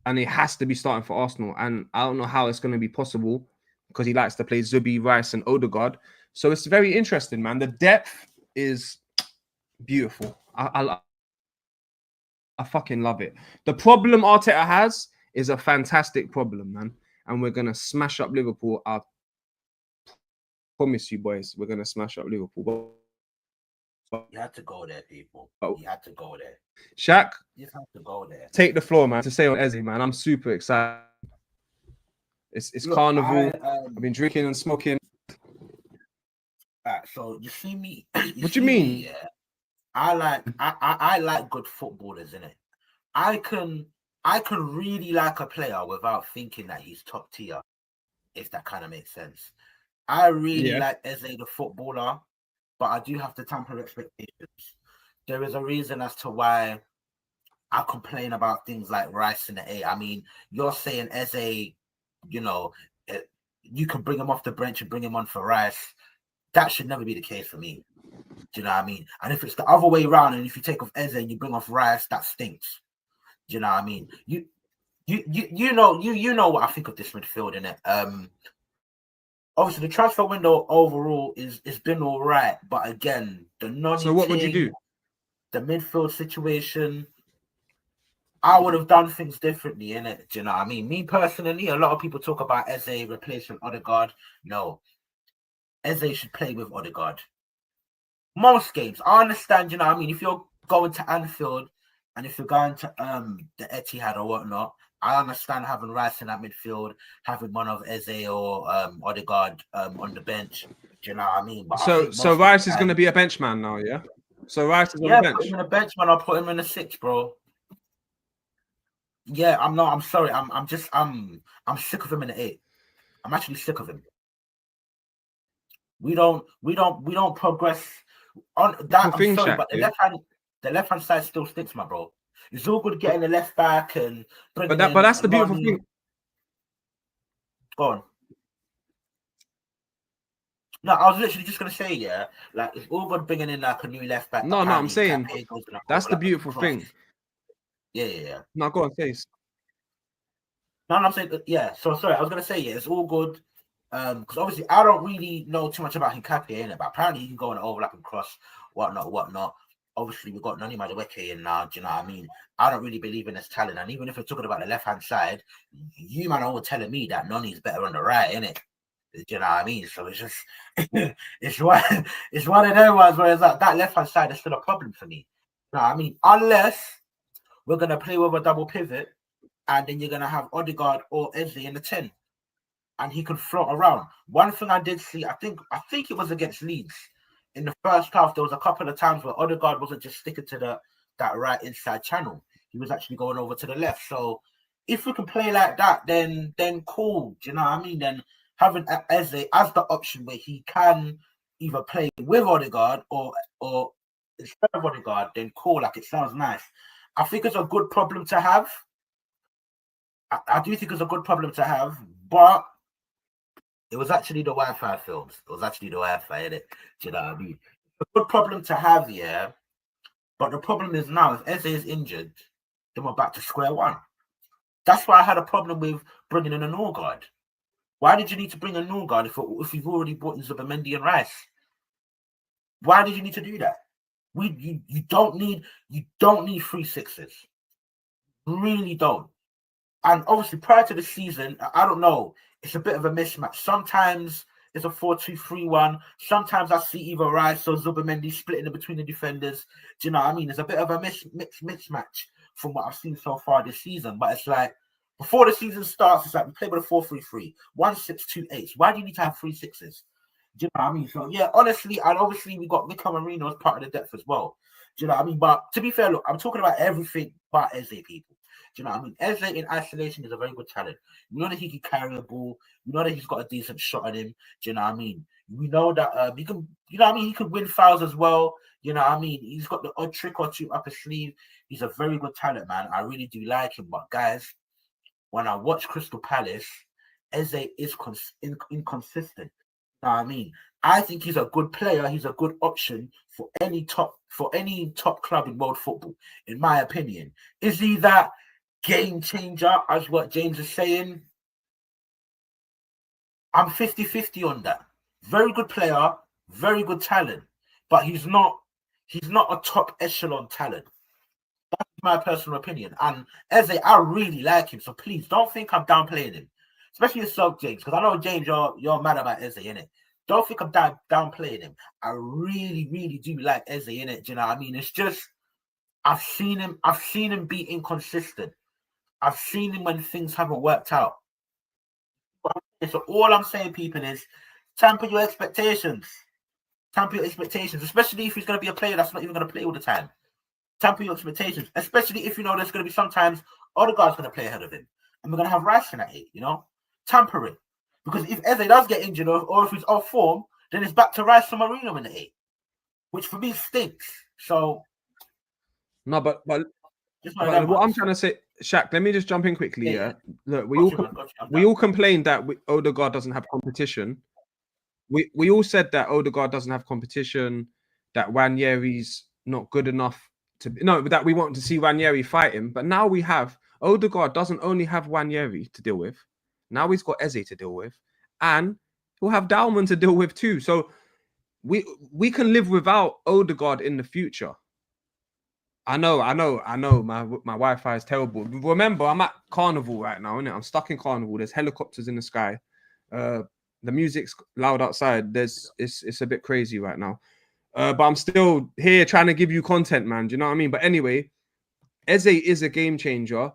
and he has to be starting for Arsenal. And I don't know how it's going to be possible because he likes to play Zubi, Rice, and Odegaard. So it's very interesting, man. The depth is beautiful. I fucking love it. The problem Arteta has is a fantastic problem, man. And we're going to smash up Liverpool. I promise you, boys, we're going to smash up Liverpool. You had to go there, people. You had to go there. Shaq, you have to go there. Take the floor, man. To say on Eze, man, I'm super excited. It's carnival. I've been drinking and smoking. So you see me. What do you mean? Me, yeah. I like good footballers, innit? I can really like a player without thinking that he's top tier, if that kind of makes sense. I really like Eze the footballer, but I do have to temper expectations. There is a reason as to why I complain about things like Rice in the A. I mean, you're saying Eze, you know, you can bring him off the bench and bring him on for Rice. That should never be the case for me. Do you know what I mean? And if it's the other way around, and if you take off Eze and you bring off Rice, that stinks. Do you know what I mean? You know what I think of this midfield, innit? Obviously the transfer window overall is been all right, but again, the non. So what would you do? The midfield situation, I would have done things differently, innit? Do you know what I mean? Me personally, a lot of people talk about Eze replacing Odegaard. No. Eze should play with Odegaard. Most games. I understand, you know what I mean? If you're going to Anfield and if you're going to the Etihad or whatnot, I understand having Rice in that midfield, having one of Eze or Odegaard on the bench. Do you know what I mean? But so Rice is going to be a bench man now, yeah? So Rice is on the bench. Put him in a bench man. I'll put him in a 6, bro. Yeah, I'm sorry. I'm sick of him in the 8. I'm actually sick of him. We don't progress on that. I'm sorry, but the left hand side still stinks, my bro. It's all good getting the left back and but that's the beautiful thing. Go on. No, I was literally just gonna say, yeah, like it's all good bringing in like a new left back. No, I'm saying that's the beautiful thing. Yeah. No, go on, please. No, I'm saying yeah. So sorry, I was gonna say it's all good. Because obviously I don't really know too much about Hincapie, innit? But apparently he can go on overlap and cross, whatnot. Obviously we've got Nani Madueke in now. Do you know what I mean? I don't really believe in his talent, and even if we're talking about the left hand side, you man are telling me that Nani's better on the right, innit? Do you know what I mean? So it's just it's one of them ones where it's like that left hand side is still a problem for me. You know what I mean? Unless we're gonna play with a double pivot, and then you're gonna have Odegaard or Eze in the 10. And he could float around. One thing I did see, I think it was against Leeds, in the first half, there was a couple of times where Odegaard wasn't just sticking to that right inside channel. He was actually going over to the left. So if we can play like that, then cool. Do you know what I mean? Then having Eze as the option where he can either play with Odegaard or instead of Odegaard, then cool. Like, it sounds nice. I think it's a good problem to have. I do think it's a good problem to have, but it was actually the Wi-Fi films. It was actually the Wi-Fi, innit? Do you know what I mean? It's a good problem to have, yeah. But the problem is now, if Eze is injured, then we're back to square one. That's why I had a problem with bringing in a Norgard. Why did you need to bring a Norgard if you've already brought in Zubimendi and Rice? Why did you need to do that? You don't need 3-6s. You really don't. And obviously, prior to the season, I don't know. It's a bit of a mismatch. Sometimes it's a 4-2-3-1. Sometimes I see either Rice or Zubimendi splitting in between the defenders. Do you know what I mean? There's a bit of a mismatch from what I've seen so far this season. But it's like, before the season starts, it's like we play with a 4-3-3, 1-6-2-8. Why do you need to have 3-6s? Do you know what I mean? So yeah, honestly, and obviously we got Nico Marino as part of the depth as well. Do you know what I mean? But to be fair, look, I'm talking about everything but Eze, people. Do you know what I mean? Eze in isolation is a very good talent. We know that he can carry a ball. We know that he's got a decent shot on him. Do you know what I mean? We know that he can, you know what I mean? He could win fouls as well. You know what I mean? He's got the odd trick or two up his sleeve. He's a very good talent, man. I really do like him. But guys, when I watch Crystal Palace, Eze is inconsistent. You know what I mean? I think he's a good player. He's a good option for any top club in world football, in my opinion. Is he that game changer, as what James is saying? I'm 50-50 on that. Very good player, very good talent, but he's not a top echelon talent. That's my personal opinion. And Eze, I really like him, so please don't think I'm downplaying him, especially yourself, James, because I know, James, you're mad about Eze, innit? Don't think I'm downplaying him. I really, really do like Eze, innit? Do you know what I mean? It's just I've seen him be inconsistent. I've seen him when things haven't worked out. So all I'm saying, people, is temper your expectations. Temper your expectations, especially if he's going to be a player that's not even going to play all the time. Temper your expectations, especially if you know there's going to be sometimes Odegaard's going to play ahead of him, and we're going to have Rice in at 8. You know, temper it, because if Eze does get injured or if he's off form, then it's back to Rice and Marino in the 8, which for me stinks. So no, but what I'm trying to say, Shaq, let me just jump in quickly. Yeah. Look, we all complained that Odegaard doesn't have competition. We all said that Odegaard doesn't have competition, that Ranieri's not good enough that we want to see Ranieri fight him. But now we have Odegaard doesn't only have Ranieri to deal with. Now he's got Eze to deal with, and he'll have Dalman to deal with too. So we can live without Odegaard in the future. I know. My Wi-Fi is terrible. Remember, I'm at Carnival right now, innit? I'm stuck in Carnival. There's helicopters in the sky. The music's loud outside. It's a bit crazy right now. But I'm still here trying to give you content, man. Do you know what I mean? But anyway, Eze is a game changer,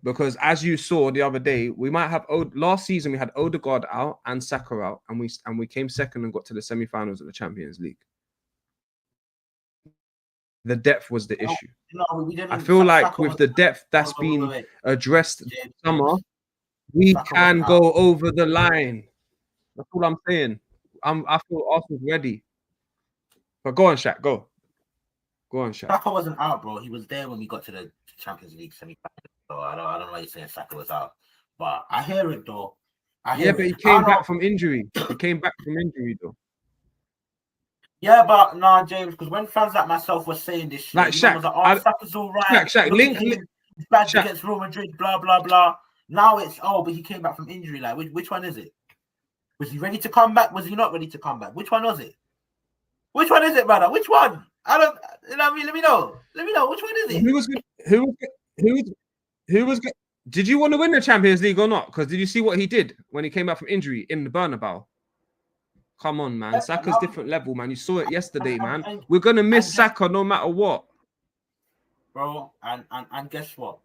because as you saw the other day, we might have last season we had Odegaard out and Saka out, and we came second and got to the semi-finals of the Champions League. The depth was the issue. I feel like with the depth that's been addressed this summer, we can go over the line. That's all I'm saying. I feel Arsenal's ready. But go on, Shaq. Go on, Shaq. Saka wasn't out, bro. He was there when we got to the Champions League semi-final. So I don't know why you're saying Saka was out. But I hear it, though. But he came back from injury. He came back from injury, though. Yeah, but no, James, because when fans like myself were saying this shit, like Shaq, was like, Saka's all right. Shaq, link bad against Real Madrid, blah blah blah. Now it's but he came back from injury. Like, which one is it? Was he ready to come back? Was he not ready to come back? Which one was it? Which one is it, brother? Which one? I don't. You know what I mean? Let me know. Which one is it? Who was? Did you want to win the Champions League or not? Because did you see what he did when he came back from injury in the Bernabeu? Come on, man. Saka's different level, man. You saw it yesterday, man. We're gonna miss Saka no matter what, bro. And guess what?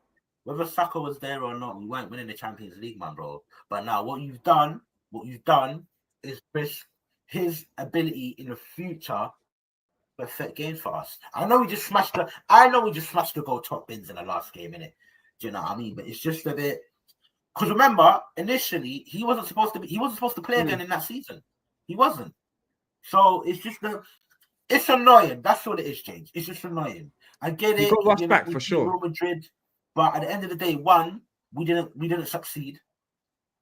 Whether Saka was there or not, we weren't winning the Champions League, man, bro. But now what you've done is risk his ability in the future perfect game for us. I know we just smashed the goal top bins in the last game, innit? Do you know what I mean? But it's just a bit, because remember, initially he wasn't supposed to play again in that season. He wasn't. So it's just it's annoying. That's what it is, James. It's just annoying. I get You it. got us You know, back we for beat sure. Real Madrid, but at the end of the day, one, we didn't succeed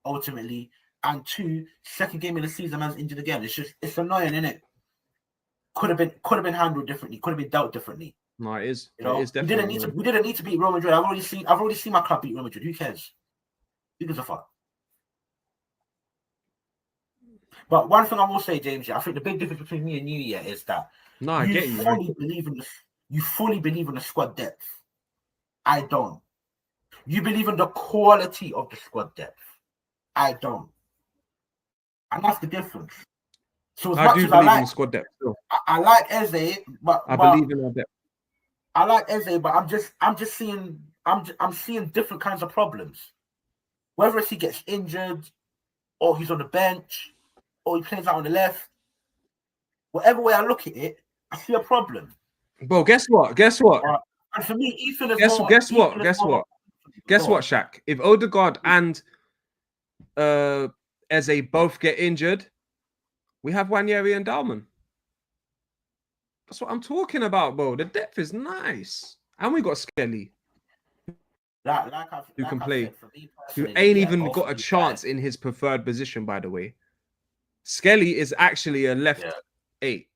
ultimately, and two, second game of the season, man's injured again. It's annoying, isn't it? Could have been handled differently. Could have been dealt differently. No, it is. You know, It is definitely. we didn't need to beat Real Madrid. I've already seen my club beat Real Madrid. Who cares? Who gives a fuck? But one thing I will say, James, I think the big difference between me and you, is that you fully believe in the squad depth. I don't. You believe in the quality of the squad depth. I don't. And that's the difference. So I do believe in the squad depth. I like Eze, but I believe in our depth. I like Eze, but I'm seeing different kinds of problems. Whether it's he gets injured, or he's on the bench, or he plays out on the left. Whatever way I look at it, I see a problem. Bro, guess what? And for me, Ethan is Guess what, Shaq? If Odegaard and Eze both get injured, we have Wanyeri and Dalman. That's what I'm talking about, bro. The depth is nice. And we got Skelly. Who can play. Who ain't even got a chance in his preferred position, by the way. Skelly is actually a left 8.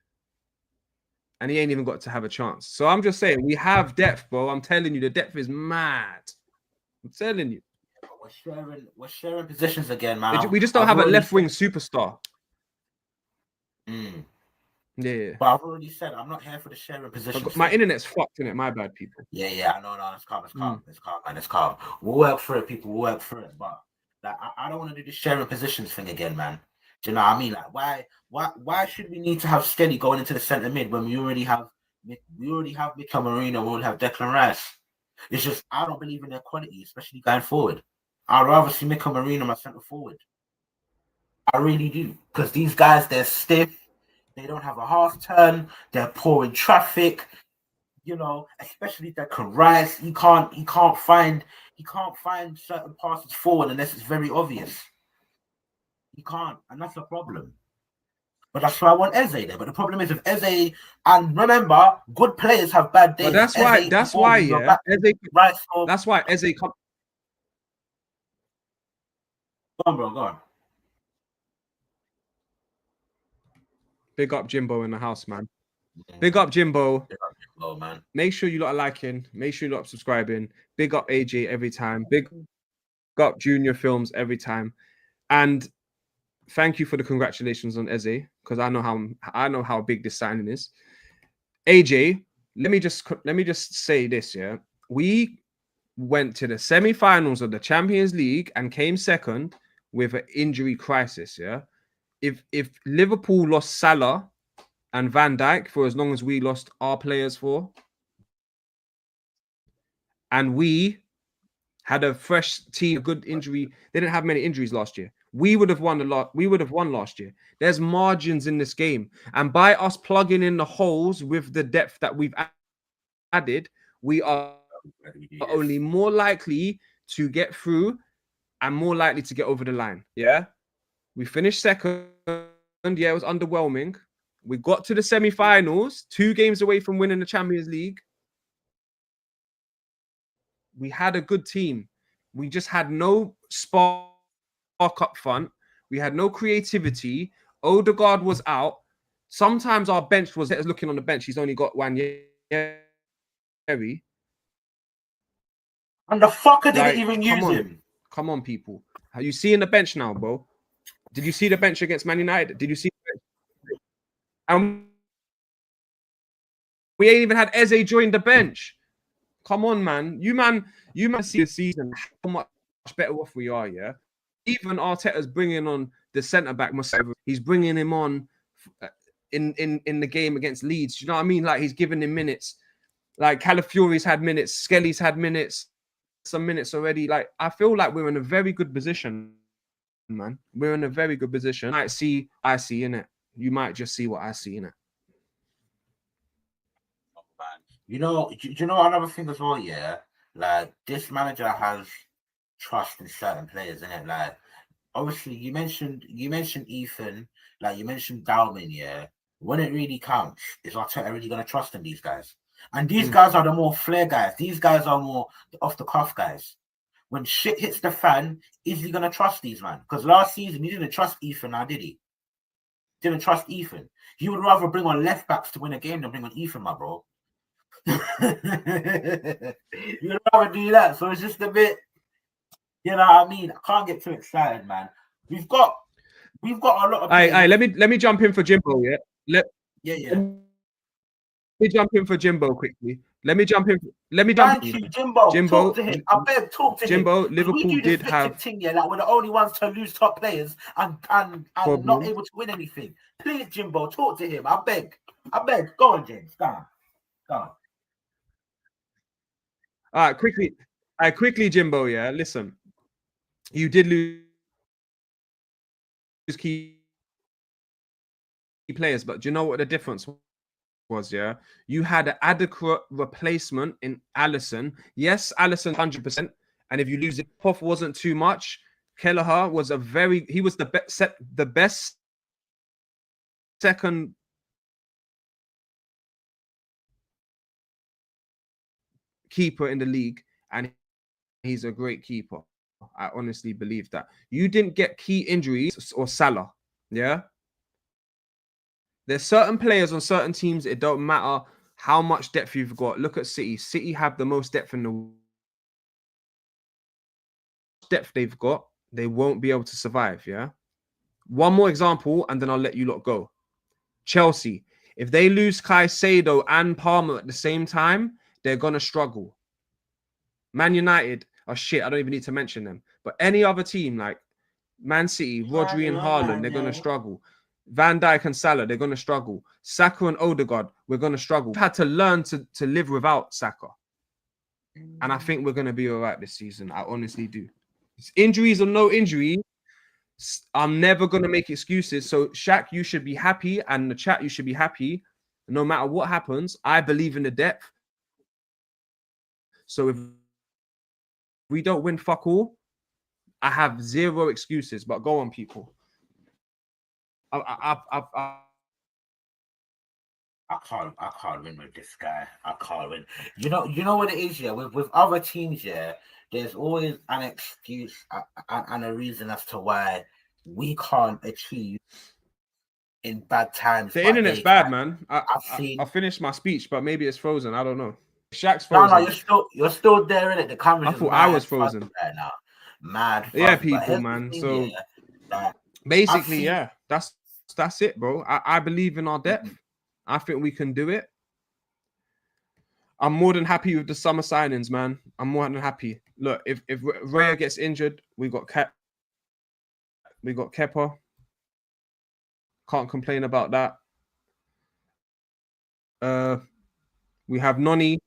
And he ain't even got to have a chance. So I'm just saying, we have depth, bro. I'm telling you, the depth is mad. I'm telling you. We're sharing positions again, man. We just don't have a left-wing superstar. Yeah. But I've already said I'm not here for the sharing positions. My internet's fucked, innit? My bad, people. Yeah. I know. It's calm. It's calm, man. It's calm. We'll work through it, people. We'll work through it. But like, I don't want to do the sharing positions thing again, man. Do you know what I mean? Like, why should we need to have Skelly going into the centre mid when we already have Mikel Merino, we already have Declan Rice? It's just I don't believe in their quality, especially going forward. I'd rather see Mikel Merino my centre forward. I really do, because these guys, they're stiff. They don't have a half turn. They're poor in traffic. You know, especially Declan Rice. He can't find certain passes forward unless it's very obvious. He can't, and that's a problem. But that's why I want Eze there. But the problem is with Eze, and remember, good players have bad days. But that's why Eze. That's why Eze. Go on, bro. Go on. Big up Jimbo in the house, man. Big up Jimbo. Big up Jimbo, man. Make sure you lot are liking. Make sure you lot are subscribing. Big up AJ every time. Big up Junior Films every time. And thank you for the congratulations on Eze, because I know how big this signing is. AJ, let me just say this, yeah. We went to the semi-finals of the Champions League and came second with an injury crisis, yeah. If Liverpool lost Salah and Van Dijk for as long as we lost our players for, and we had a fresh team, a good injury, they didn't have many injuries last year. We would have won a lot. We would have won last year. There's margins in this game, and by us plugging in the holes with the depth that we've added, we are only more likely to get through and more likely to get over the line. Yeah. We finished second. Yeah, it was underwhelming. We got to the semi-finals, 2 games away from winning the Champions League. We had a good team. We just had no spark up front. We had no creativity. Odegaard was out. Sometimes our bench was looking on the bench. He's only got Wanyeri. And the fucker didn't even use him. Come on, people. Are you seeing the bench now, bro? Did you see the bench against Man United? Did you see the bench? And we ain't even had Eze join the bench. Come on, man. You man see the season how much better off we are, yeah? Even Arteta's bringing on the centre-back. He's bringing him on in the game against Leeds. You know what I mean? Like, he's giving him minutes. Like, Calafiori's had minutes. Skelly's had minutes. Some minutes already. Like, I feel like we're in a very good position, man. We're in a very good position. I see in it. You might just see what I see in it. do you know another thing as well? Yeah, like this manager has trust in certain players, isn't it? Like obviously you mentioned Ethan, like you mentioned Dalman, yeah. When it really counts, is Arteta really gonna trust in these guys? And these guys are the more flair guys. These guys are more off the cuff guys. When shit hits the fan, is he gonna trust these man? Because last season he didn't trust Ethan, now did he? Didn't trust Ethan. He would rather bring on left backs to win a game than bring on Ethan, my bro. You would rather do that. So it's just a bit, you know what I mean? I can't get too excited, man. We've got a lot of players. Hey, let me jump in for Jimbo, yeah. Let me jump in for Jimbo quickly. Let me jump in. Thank you, Jimbo. Talk to him. I beg, talk to Jimbo, him. Liverpool did have thing, yeah, like we're the only ones to lose top players and not able to win anything. Please, Jimbo, talk to him. I beg. Go on, James. Go on. All right, quickly, Jimbo. Yeah, listen. You did lose key players, but do you know what the difference was? Yeah, you had an adequate replacement in Alisson. Yes, Alisson 100%. And if you lose it, Poff wasn't too much. Kelleher was the best second keeper in the league, and he's a great keeper. I honestly believe that. You didn't get key injuries or Salah, yeah? There's certain players on certain teams, it don't matter how much depth you've got. Look at City. City have the most depth in the depth they've got. They won't be able to survive, yeah? One more example, and then I'll let you lot go. Chelsea. If they lose Caicedo and Palmer at the same time, they're going to struggle. Man United, oh shit, I don't even need to mention them. But any other team like Man City, Rodri and Haaland, they're going to struggle. Van Dijk and Salah, they're going to struggle. Saka and Odegaard, we're going to struggle. We've had to learn to live without Saka. And I think we're going to be all right this season. I honestly do. It's injuries or no injury, I'm never going to make excuses. So, Shaq, you should be happy. And the chat, you should be happy. No matter what happens, I believe in the depth. So, if we don't win fuck all, I have zero excuses. But go on, people. I can't win with this guy. I can't win. You know what it is, yeah. With other teams, yeah, there's always an excuse and a reason as to why we can't achieve in bad times. The internet's bad, man. I finished my speech, but maybe it's frozen. I don't know. Shaq's frozen. No, you're still there, innit? The camera. I thought I was frozen right now. Mad. Yeah, people, man. So basically, yeah, that's it, bro. I believe in our depth. I think we can do it. I'm more than happy with the summer signings, man. I'm more than happy. Look, if Raya gets injured, we got Kepa. Can't complain about that. We have Noni.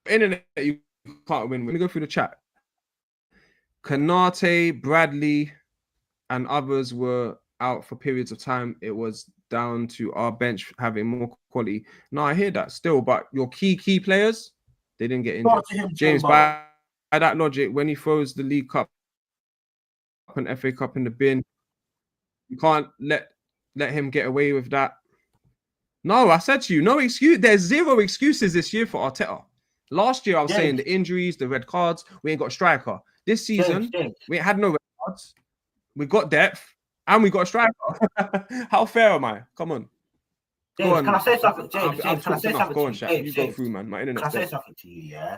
Internet, you can't win. Let me go through the chat. Kanate, Bradley, and others were out for periods of time. It was down to our bench having more quality. No, I hear that still, but your key players, they didn't get injured. James, by that logic, when he throws the League Cup and FA Cup in the bin, you can't let him get away with that. No, I said to you, no excuse. There's zero excuses this year for Arteta. Last year, I was saying the injuries, the red cards, we ain't got a striker. This season, we had no red cards. We got depth, and we got a striker. How fair am I? Come on. James, can I say something? James, can I say something? Go on, Shaq. You go through, man. My internet's Can I say something to you, yeah?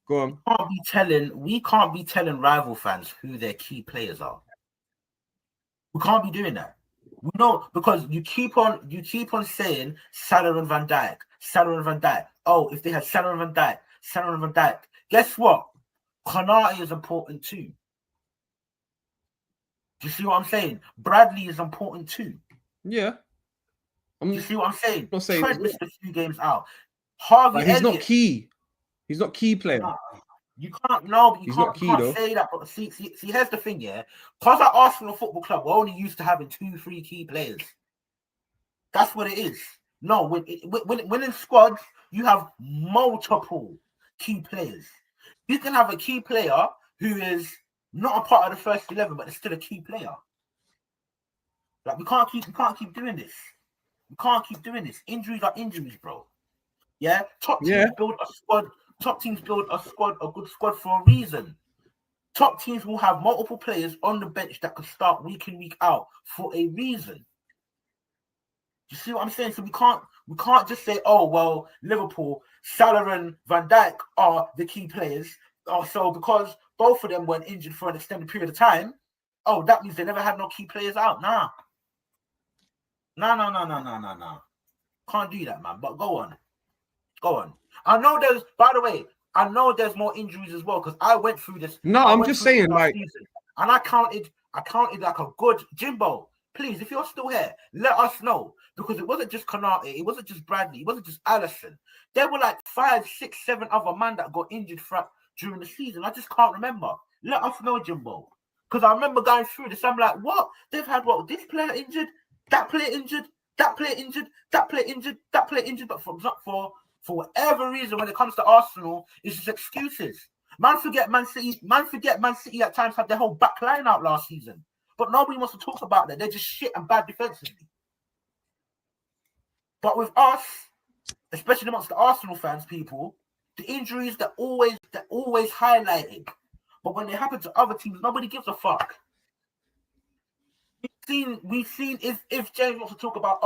Go on. We can't be telling rival fans who their key players are. We can't be doing that. We know, because you keep on saying Salah and Van Dijk. Oh, if they had Salah and Van Dijk. Guess what? Konate is important too. Do you see what I'm saying? Bradley is important too. Yeah. Do you see what I'm saying? Trent missed a few games out. Harvey Elliott, not key. He's not key player. You can't know, but you not can't say that. But see, here's the thing, yeah. Because at Arsenal Football Club, we're only used to having 2-3 key players. That's what it is. No, winning squads, you have multiple key players. You can have a key player who is not a part of the first 11, but it's still a key player. Like we can't keep doing this. We can't keep doing this. Injuries are injuries, bro. Yeah, top teams build a squad. Top teams build a good squad for a reason. Top teams will have multiple players on the bench that can start week in, week out for a reason. You see what I'm saying? So we can't just say, oh well, Liverpool, Salah and Van Dijk are the key players. So because both of them were injured for an extended period of time, oh, that means they never had no key players out. Nah. Can't do that, man. But go on. I know there's more injuries as well because I went through this. No, I'm just saying, like, season, and I counted like a good Jimbo. Please, if you're still here, let us know because it wasn't just Konate, it wasn't just Bradley, it wasn't just Alisson. There were like 5, 6, 7 other men that got injured during the season. I just can't remember. Let us know, Jimbo, because I remember going through this. I'm like, what? They've had what? This player injured, that player injured, that player injured, that player injured, that player injured, but for whatever reason, when it comes to Arsenal, it's just excuses. Man forget Man City at times had their whole back line out last season. But nobody wants to talk about that. They're just shit and bad defensively. But with us, especially amongst the Arsenal fans, people, the injuries they're always highlighted. But when they happen to other teams, nobody gives a fuck. We've seen if James wants to talk about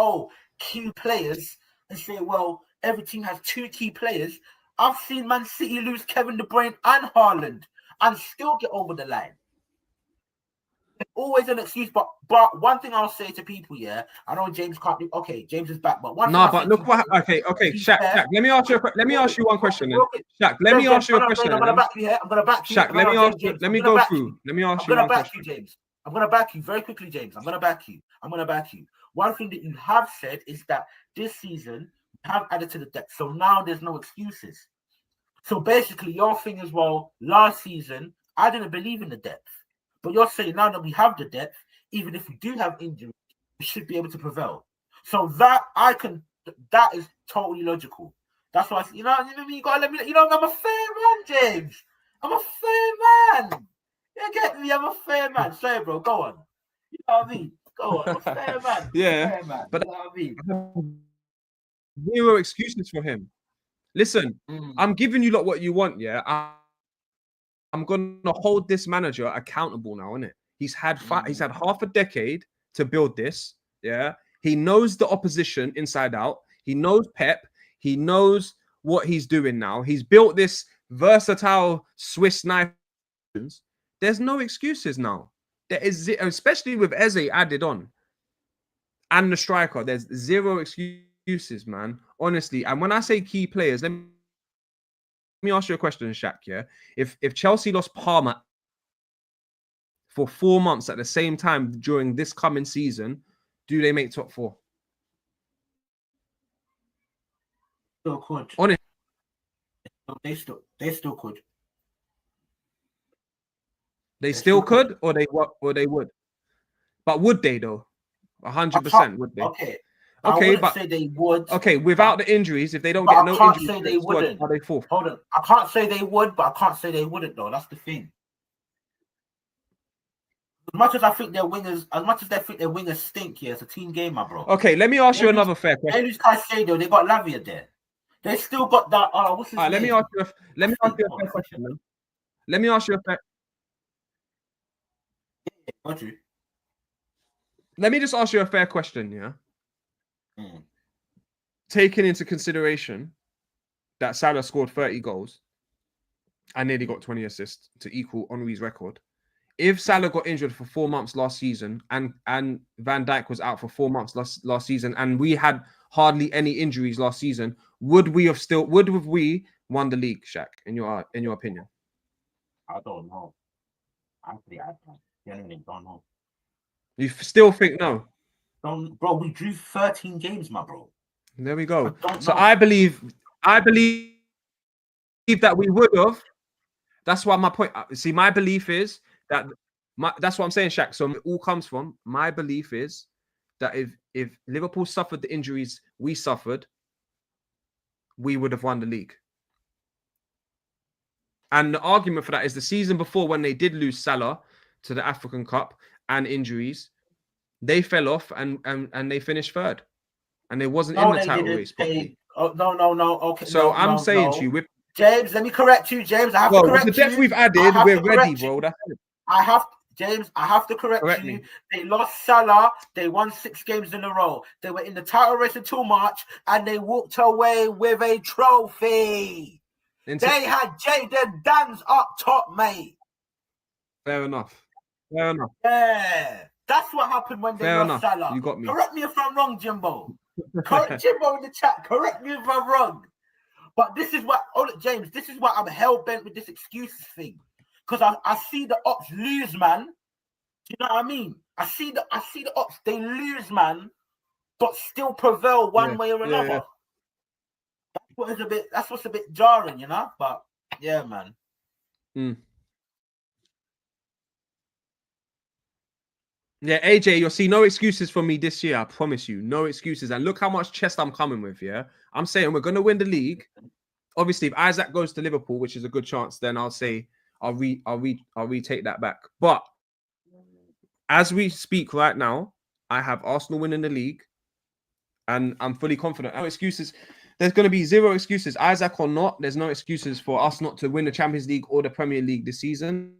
key players and say, well, every team has 2 key players. I've seen Man City lose Kevin De Bruyne and Haaland and still get over the line. It's always an excuse, but one thing I'll say to people, yeah, I know James can't do. Okay, James is back, but look what. Okay, Shaq. Let me ask you one question. Then. Shaq, let me ask you a question. I'm gonna back you here. I'm gonna back you. Shaq, let me go through. Let me ask you one question. I'm gonna back you, James. I'm gonna back you very quickly, James. I'm gonna back you. One thing that you have said is that this season you have added to the depth, so now there's no excuses. So basically, your thing as well. Last season, I didn't believe in the depth. But you're saying now that we have the depth, even if we do have injuries, we should be able to prevail. So that is totally logical. That's why you gotta let me. I'm a fair man, James. I'm a fair man. You get me? I'm a fair man. Sorry, bro. Go on. You know what I mean? Go on. I'm a fair man. Yeah. Fair man. But you know what I mean? Zero excuses for him. Listen, I'm giving you what you want. Yeah. I'm going to hold this manager accountable now, innit? He's had half a decade to build this. Yeah. He knows the opposition inside out. He knows Pep. He knows what he's doing now. He's built this versatile Swiss knife. There's no excuses now. There is, especially with EZE added on and the striker, there's zero excuses, man. Honestly. And when I say key players, let me ask you a question, Shaq. Yeah, if Chelsea lost Palmer for 4 months at the same time during this coming season, do they make top 4? Still could. Honestly, they still could. They still could, or they would. But would they though? 100% would they? Okay. Okay, but say they would. Okay, without the injuries, if they don't get no injuries, say they wouldn't. Are they 4th? Hold on, I can't say they would, but I can't say they wouldn't though. That's the thing. As much as they think their wingers stink, yeah, it's a team game, my bro. Okay, let me ask you another fair question. They lose Caicedo, they got Lavia there. They still got that. What's his name? Let me ask you a fair question. Man. Let me ask you a fair. Let me just ask you a fair question, yeah. Taking into consideration that Salah scored 30 goals and nearly got 20 assists to equal Henry's record. If Salah got injured for 4 months last season and Van Dijk was out for 4 months last season and we had hardly any injuries last season, would we have won the league, Shaq, in your opinion? I don't know. Actually, I genuinely don't know. You still think no? Bro, we drew 13 games, my bro. There we go. So I believe that we would have. That's why my point. See, my belief is that that's what I'm saying, Shaq. So it all comes from my belief is that if Liverpool suffered the injuries we suffered, we would have won the league. And the argument for that is the season before, when they did lose Salah to the African Cup and injuries, they fell off and they finished third, and they wasn't in the title race properly. No. Okay, so I'm saying to you, with James, let me correct you, James. I have to correct you. With the depth we've added, we're ready, bro. That's it. I have to correct you. Me. They lost Salah. They won 6 games in a row. They were in the title race until March, and they walked away with a trophy. They had Jayden Danns up top, mate. Fair enough. Yeah, that's what happened when they lost Salah. You got me. Correct me if I'm wrong, Jimbo. Correct Jimbo in the chat. Correct me if I'm wrong. But this is what, James, this is why I'm hell-bent with this excuses thing. Because I see the Ops lose, man. Do you know what I mean? I see the Ops, they lose, man, but still prevail one way or another. Yeah. That's what's a bit jarring, you know? But yeah, man. Yeah, AJ, you'll see no excuses for me this year. I promise you, no excuses. And look how much chest I'm coming with. Yeah, I'm saying we're gonna win the league. Obviously, if Isaac goes to Liverpool, which is a good chance, then I'll say I'll retake that back. But as we speak right now, I have Arsenal winning the league, and I'm fully confident. No excuses. There's going to be zero excuses, Isaac or not. There's no excuses for us not to win the Champions League or the Premier League this season.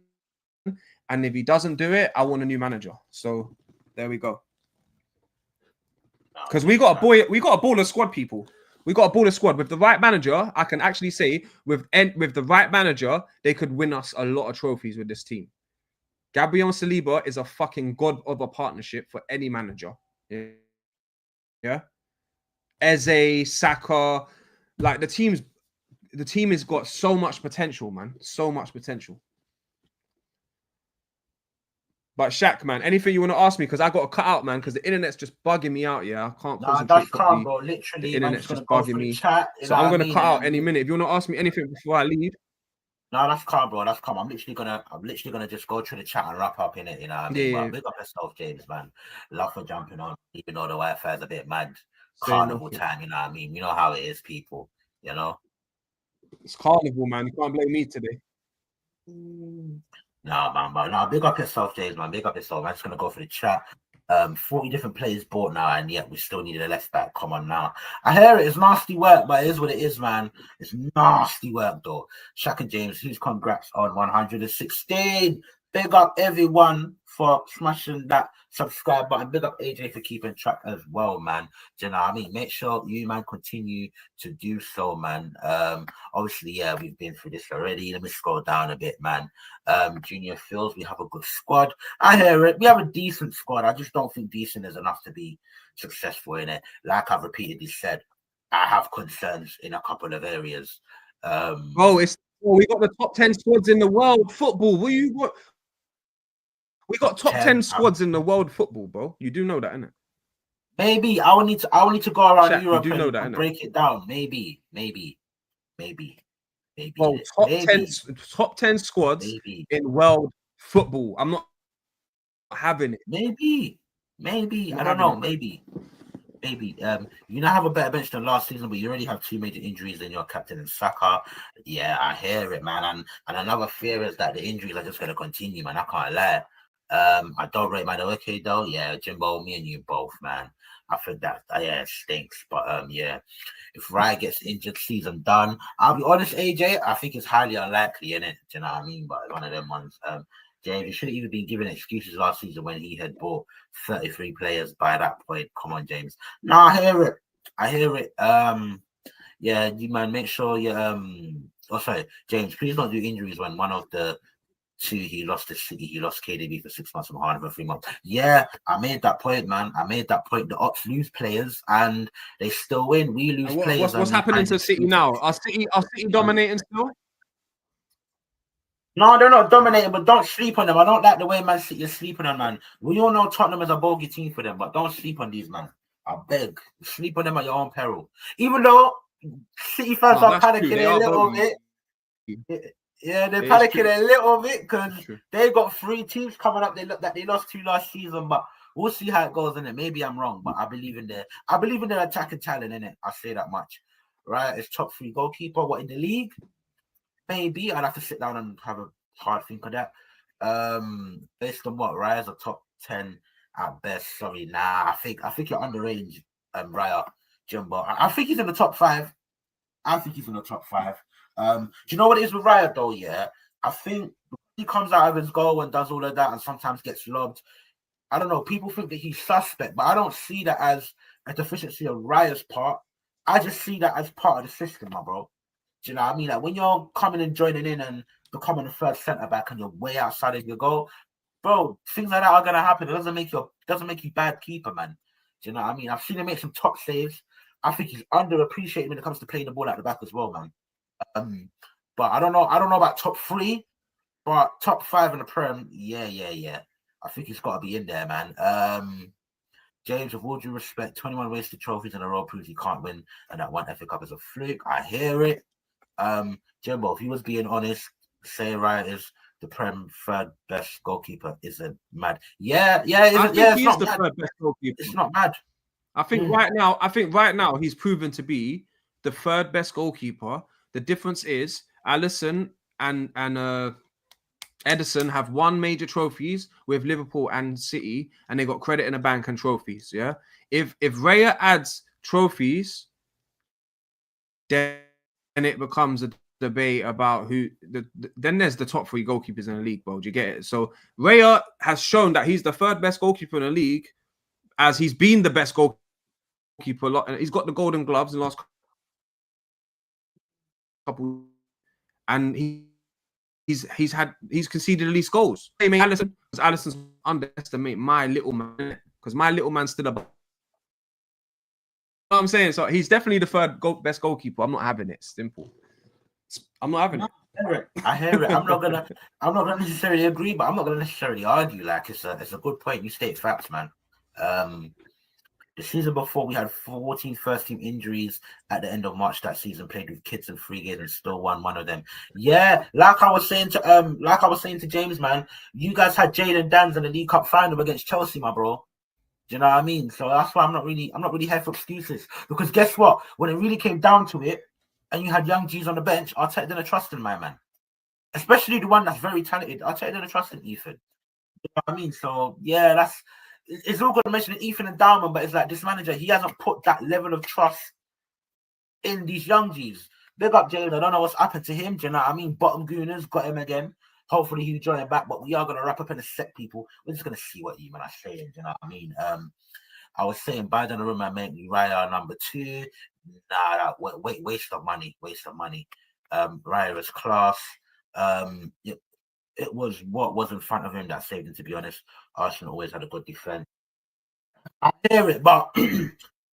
And if he doesn't do it, I want a new manager. So there we go. Because we got a baller squad, people. We got a baller squad. With the right manager, I can actually say with the right manager, they could win us a lot of trophies with this team. Gabriel Saliba is a fucking god of a partnership for any manager. Yeah. Eze, Saka, like the team has got so much potential, man. So much potential. But Shaq, man, anything you want to ask me? Because I got to cut out, man, because the internet's just bugging me out. Yeah, I can't concentrate. That's calm, bro. Literally, the internet's just bugging me. Chat, so I'm gonna cut out any minute. If you want to ask me anything before I leave. No, that's calm, bro. That's calm. I'm literally gonna just go through the chat and wrap up in it. You know what I mean? But big up yourself, James, man. Love for jumping on, even though the Wi-Fi is a bit mad. Carnival time, you know what I mean? You know how it is, people. You know, it's carnival, man. You can't blame me today. Nah, man, but no, big up yourself, James, man. Big up yourself. I'm just gonna go for the chat. 40 different players bought now, and yet we still needed a left back. Come on now. I hear it. It's nasty work, but it is what it is, man. It's nasty work, though. Shaq and James, huge congrats on 116. Big up everyone for smashing that subscribe button. Big up AJ for keeping track as well, man. Do you know what I mean? Make sure you, man, continue to do so, man. Obviously, yeah, we've been through this already. Let me scroll down a bit, man. Junior Fields, we have a good squad. I hear it. We have a decent squad. I just don't think decent is enough to be successful in it. Like I've repeatedly said, I have concerns in a couple of areas. We got the top 10 squads in the world football. We got top 10 squads in the world football, bro. You do know that, innit? Maybe I will need to go around Shaq, Europe and break it down. Maybe. Bro, top 10 squads in world football. I'm not having it. Maybe. I don't know. Maybe. You now have a better bench than last season, but you already have 2 major injuries in your captain and Saka. Yeah, I hear it, man. And another fear is that the injuries are just going to continue, man. I can't lie. I don't rate man. Okay, though. Yeah, Jimbo, me and you both, man. I think that it stinks. But yeah, if Ryan gets injured, season done. I'll be honest, AJ. I think it's highly unlikely, innit? Do you know what I mean? But one of them ones. James, you shouldn't even been given excuses last season when he had bought 33 players by that point. Come on, James. No, I hear it. Yeah, you man, make sure you sorry, James, please don't do injuries when one of the 2 he lost to City, he lost KDB for 6 months and Harden for 3 months. Yeah, I made that point, man. I made that point. The Ops lose players and they still win. We lose players. What's happening to City now? Are City dominating still? No, they're not dominating, but don't sleep on them. I don't like the way Man City is sleeping on, man. We all know Tottenham is a bogey team for them, but don't sleep on these, man. I beg. Sleep on them at your own peril. Even though City fans are panicking a little bit. Yeah, they're panicking a little bit because they got 3 teams coming up. They lost 2 last season, but We'll see how it goes, innit? Maybe I'm wrong, but I believe in their attacking talent, innit? I'll say that much. Right? It's top 3 goalkeeper. What in the league? Maybe I'd have to sit down and have a hard think of that. Based on what Raya's a top 10 at best. Sorry, nah. I think you're underrange, Raya Jumbo. I think he's in the top 5. I think he's in the top 5. Do you know what it is with Raya though? Yeah, I think he comes out of his goal and does all of that, and sometimes gets lobbed. I don't know. People think that he's suspect, but I don't see that as a deficiency on Raya's part. I just see that as part of the system, my bro. Do you know what I mean? Like when you're coming and joining in and becoming the first centre back and you're way outside of your goal, bro, things like that are gonna happen. It doesn't make you bad keeper, man. Do you know what I mean? I've seen him make some top saves. I think he's underappreciated when it comes to playing the ball at the back as well, man. But I don't know about top 3, but top 5 in the Prem, yeah. I think he's got to be in there, man. James, with all due respect, 21 wasted trophies in a row proves he can't win, and that one FA Cup is a fluke. I hear it. Jimbo, if he was being honest, say right is the Prem 3rd best goalkeeper isn't mad. Yeah, it's not mad. Third best goalkeeper. It's not mad. I think right now he's proven to be the 3rd best goalkeeper. The difference is Alisson and Edison have won major trophies with Liverpool and City, and they got credit in the bank and trophies. Yeah, if Raya adds trophies, then it becomes a debate about who. Then there's the top 3 goalkeepers in the league, bro. Do you get it? So Raya has shown that he's the 3rd best goalkeeper in the league, as he's been the best goalkeeper. He's got the Golden Gloves in the last couple, and he's conceded the least goals. I mean, Alisson's underestimate my little man, because my little man's still above. You know what I'm saying? So he's definitely the 3rd best goalkeeper. I'm not having it. Simple. I'm not having it. I hear it. I'm not gonna necessarily agree, but I'm not gonna necessarily argue. Like it's a good point. You state facts, man. The season before, we had 14 first-team injuries at the end of March that season. Played with kids in 3 games and still won one of them. Yeah, like I was saying to James, man, you guys had Jadon Danns in the League Cup final against Chelsea, my bro. Do you know what I mean? So that's why I'm not really here for excuses. Because guess what? When it really came down to it, and you had young G's on the bench, Arteta didn't trust in my man, especially the one that's very talented. Arteta didn't trust in Ethan. You know what I mean? So yeah, it's all good to mention Ethan and Dalman, but it's like this manager, he hasn't put that level of trust in these young G's. Big up Jalen. I don't know what's happened to him. Do you know what I mean? Bottom Gooners got him again. Hopefully he'll join back, but we are going to wrap up in a sec, people. We're just going to see what you man are saying. Do you know what I mean? I was saying by the room, I meant Raya number 2. Nah, waste of money. Raya is class. It was what was in front of him that saved him, to be honest. Arsenal always had a good defense. I hear it, but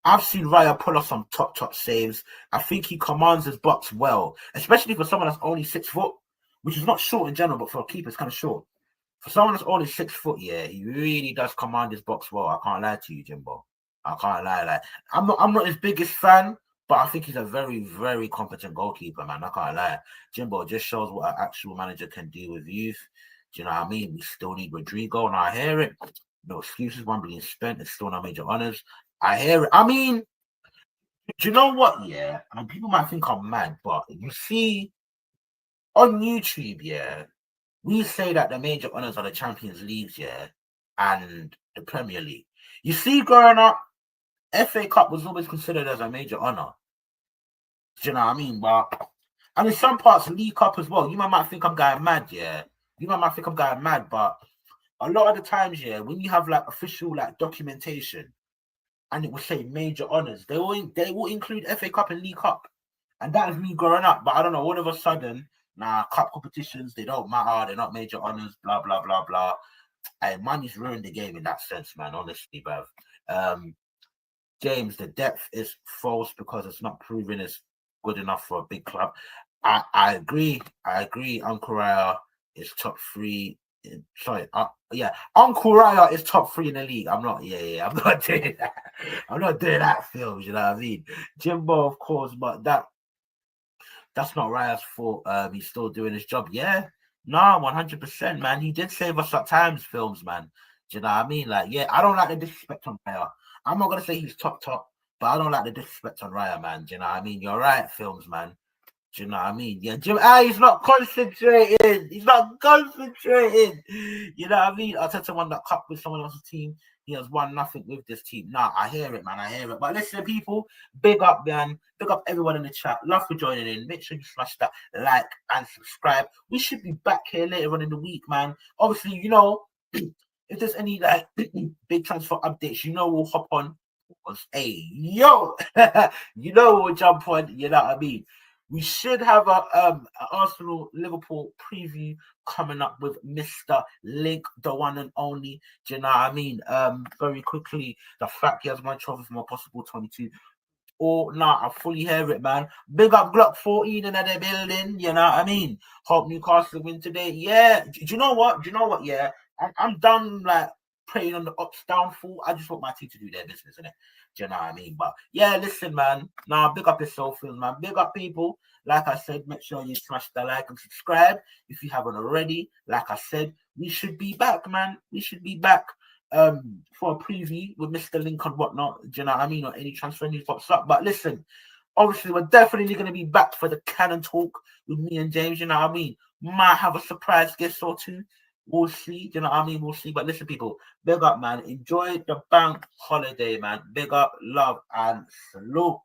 I've seen Raya pull off some top saves. I think he commands his box well, especially for someone that's only 6 foot, which is not short in general, but for a keeper, it's kind of short. For someone that's only 6 foot, yeah, he really does command his box well. I can't lie to you, Jimbo. I can't lie. Like, I'm not his biggest fan, but I think he's a very, very competent goalkeeper, man. I can't lie. Jimbo just shows what an actual manager can do with youth. Do you know what I mean? We still need Rodrigo, and I hear it. No excuses, one being spent. It's still not major honours. I hear it. I mean, do you know what? Yeah, I mean, people might think I'm mad, but you see on YouTube, yeah, we say that the major honours are the Champions Leagues, yeah, and the Premier League. You see, growing up, FA Cup was always considered as a major honour. Do you know what I mean? But and in some parts, League Cup as well. You might think I'm going mad, yeah. You might think I'm going mad, but a lot of the times, yeah, when you have like official like documentation, and it will say major honours, they will include FA Cup and League Cup, and that is me growing up. But I don't know, all of a sudden, cup competitions, they don't matter. They're not major honours. Blah blah blah blah. And money's ruined the game in that sense, man. Honestly, bruv. James, the depth is false because it's not proven it's good enough for a big club. I agree. Uncle Raya is top 3. Uncle Raya is top 3 in the league. I'm not doing that. I'm not doing that, Phil. You know what I mean? Jimbo, of course, but that's not Raya's fault. He's still doing his job. Yeah, no, 100%, man. He did save us at times, films, man. Do you know what I mean? Like, yeah, I don't like the disrespect on Raya. I'm not gonna say he's top, but I don't like the disrespect on Raya, man. Do you know what I mean? You're right, films, man. Do you know what I mean? Yeah, Jim. He's not concentrating. He's not concentrating. You know what I mean? I said to one that cup with someone else's team. He has won nothing with this team. Nah, I hear it, man. I hear it. But listen, people, big up, man. Big up everyone in the chat. Love for joining in. Make sure you smash that like and subscribe. We should be back here later on in the week, man. Obviously, you know, if there's any like big transfer updates, you know, we'll hop on. Hey, yo, you know, we'll jump on. You know what I mean? We should have a Arsenal Liverpool preview coming up with Mr. Link, the one and only. Do you know what I mean? Very quickly, the fact he has one trophy from a possible 22. Or I fully hear it, man. Big up Glock 14 in the building. You know what I mean? Hope Newcastle win today. Yeah. Do you know what? Yeah, I'm done like preying on the ups downfall. I just want my team to do their business, innit? Do you know what I mean? But yeah, listen, man. Big up yourself, man. Big up people. Like I said, make sure you smash the like and subscribe if you haven't already. Like I said, we should be back, man. We should be back for a preview with Mr. Link and whatnot. Do you know what I mean? Or any transfer news pops up. But listen, obviously, we're definitely going to be back for the Cannon Talk with me and James. You know what I mean? Might have a surprise guest or two. We'll see. You know what I mean? We'll see. But listen, people, big up, man. Enjoy the bank holiday, man. Big up, love, and salute.